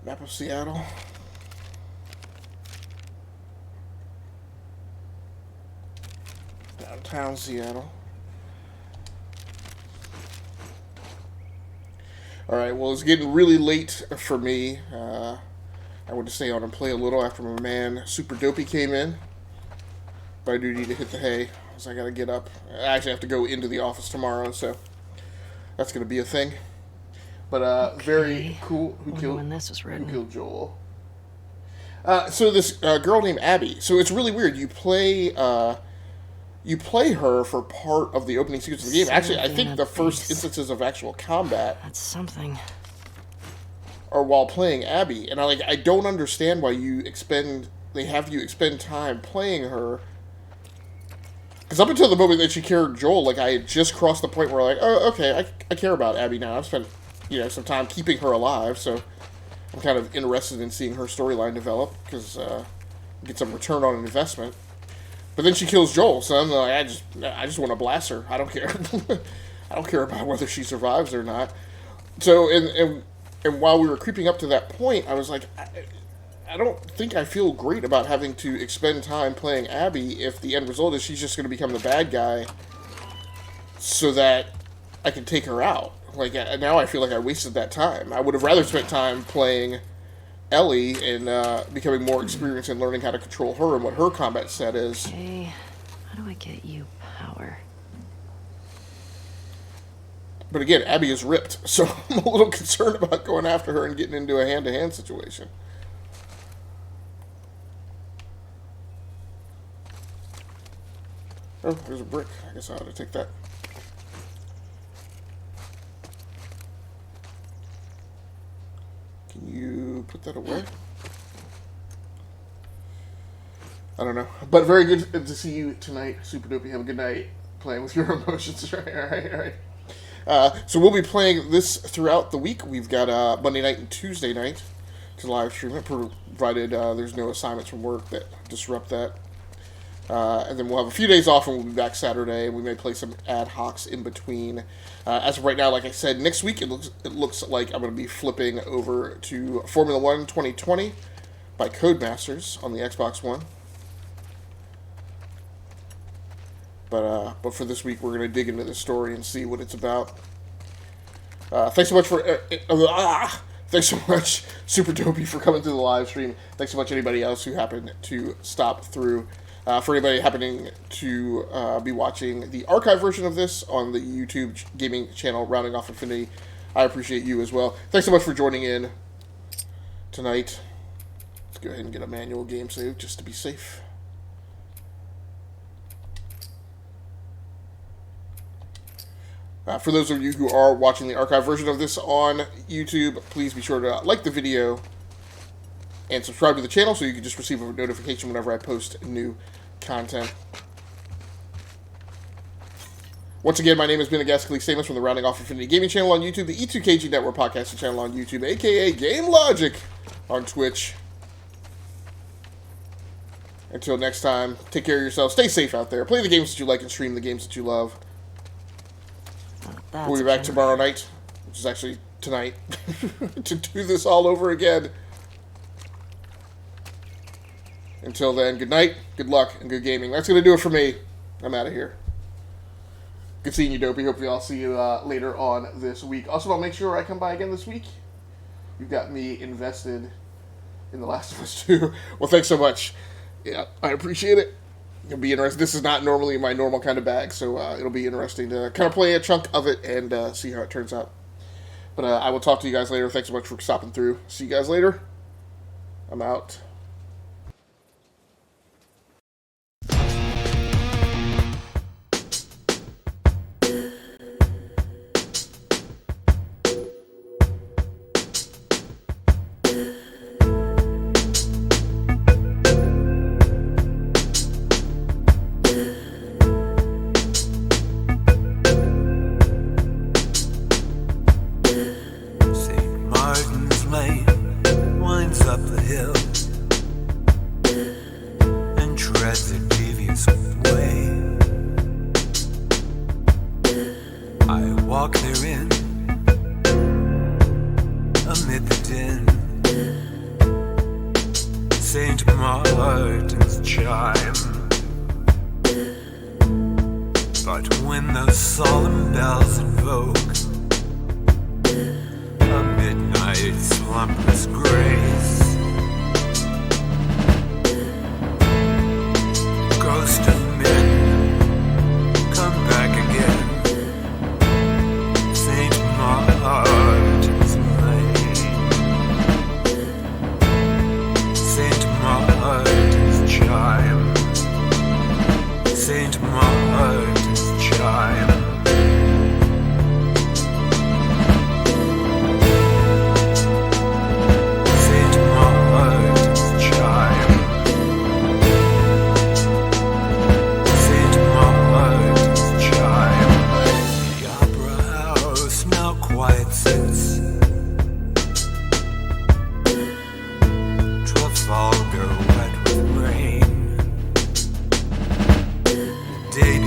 Map of Seattle. Downtown Seattle. Alright, well, it's getting really late for me. I went to stay on and play a little after my man Super Dopey came in. But I do need to hit the hay, so I gotta get up. I actually have to go into the office tomorrow, so that's gonna be a thing. But okay. Very cool. Who killed Joel? So this girl named Abby. So it's really weird. You play her for part of the opening sequence of the game. Actually, I think the first instances of actual combat. That's something. Are while playing Abby, and I don't understand why they have you expend time playing her. Because up until the moment that she killed Joel, I had just crossed the point where oh, okay, I care about Abby now. I've spent some time keeping her alive, so I'm kind of interested in seeing her storyline develop, because get some return on an investment. But then she kills Joel, so I'm like, I just want to blast her. I don't care. I don't care about whether she survives or not. So, and while we were creeping up to that point, I was like, I don't think I feel great about having to expend time playing Abby if the end result is she's just going to become the bad guy so that I can take her out. Now I feel like I wasted that time. I would have rather spent time playing Ellie and becoming more experienced in learning how to control her and what her combat set is. Okay, how do I get you power? But again, Abby is ripped, so I'm a little concerned about going after her and getting into a hand-to-hand situation. Oh, there's a brick. I guess I ought to take that. Can you put that away? I don't know. But very good to see you tonight, Super Dopey. Have a good night playing with your emotions. All right. So we'll be playing this throughout the week. We've got Monday night and Tuesday night to live stream it, provided there's no assignments from work that disrupt that. And then we'll have a few days off and we'll be back Saturday. We may play some ad hocs in between. As of right now, like I said, next week it looks like I'm going to be flipping over to Formula 1 2020 by Codemasters on the Xbox One. But for this week, we're going to dig into the story and see what it's about. Thanks so much for Thanks so much, Super Dopey, for coming to the live stream. Thanks so much, anybody else who happened to stop through. For anybody happening to be watching the archive version of this on the YouTube gaming channel, Rounding Off Infinity, I appreciate you as well. Thanks so much for joining in tonight. Let's go ahead and get a manual game save just to be safe. For those of you who are watching the archive version of this on YouTube, please be sure to like the video and subscribe to the channel so you can just receive a notification whenever I post new content. Once again, my name has been Asymmetric Statements from the Rounding Off Infinity Gaming channel on YouTube, the E2KG Network podcasting channel on YouTube, aka Game Logic on Twitch. Until next time, take care of yourself, stay safe out there, play the games that you like, and stream the games that you love. We'll be back tomorrow night, which is actually tonight, to do this all over again. Until then, good night, good luck, and good gaming. That's going to do it for me. I'm out of here. Good seeing you, Dopey. Hopefully I'll see you later on this week. Also, I'll make sure I come by again this week. You've got me invested in The Last of Us 2. Well, thanks so much. Yeah, I appreciate it. It'll be interesting. This is not normally my normal kind of bag, so it'll be interesting to kind of play a chunk of it and see how it turns out. But I will talk to you guys later. Thanks so much for stopping through. See you guys later. I'm out. Day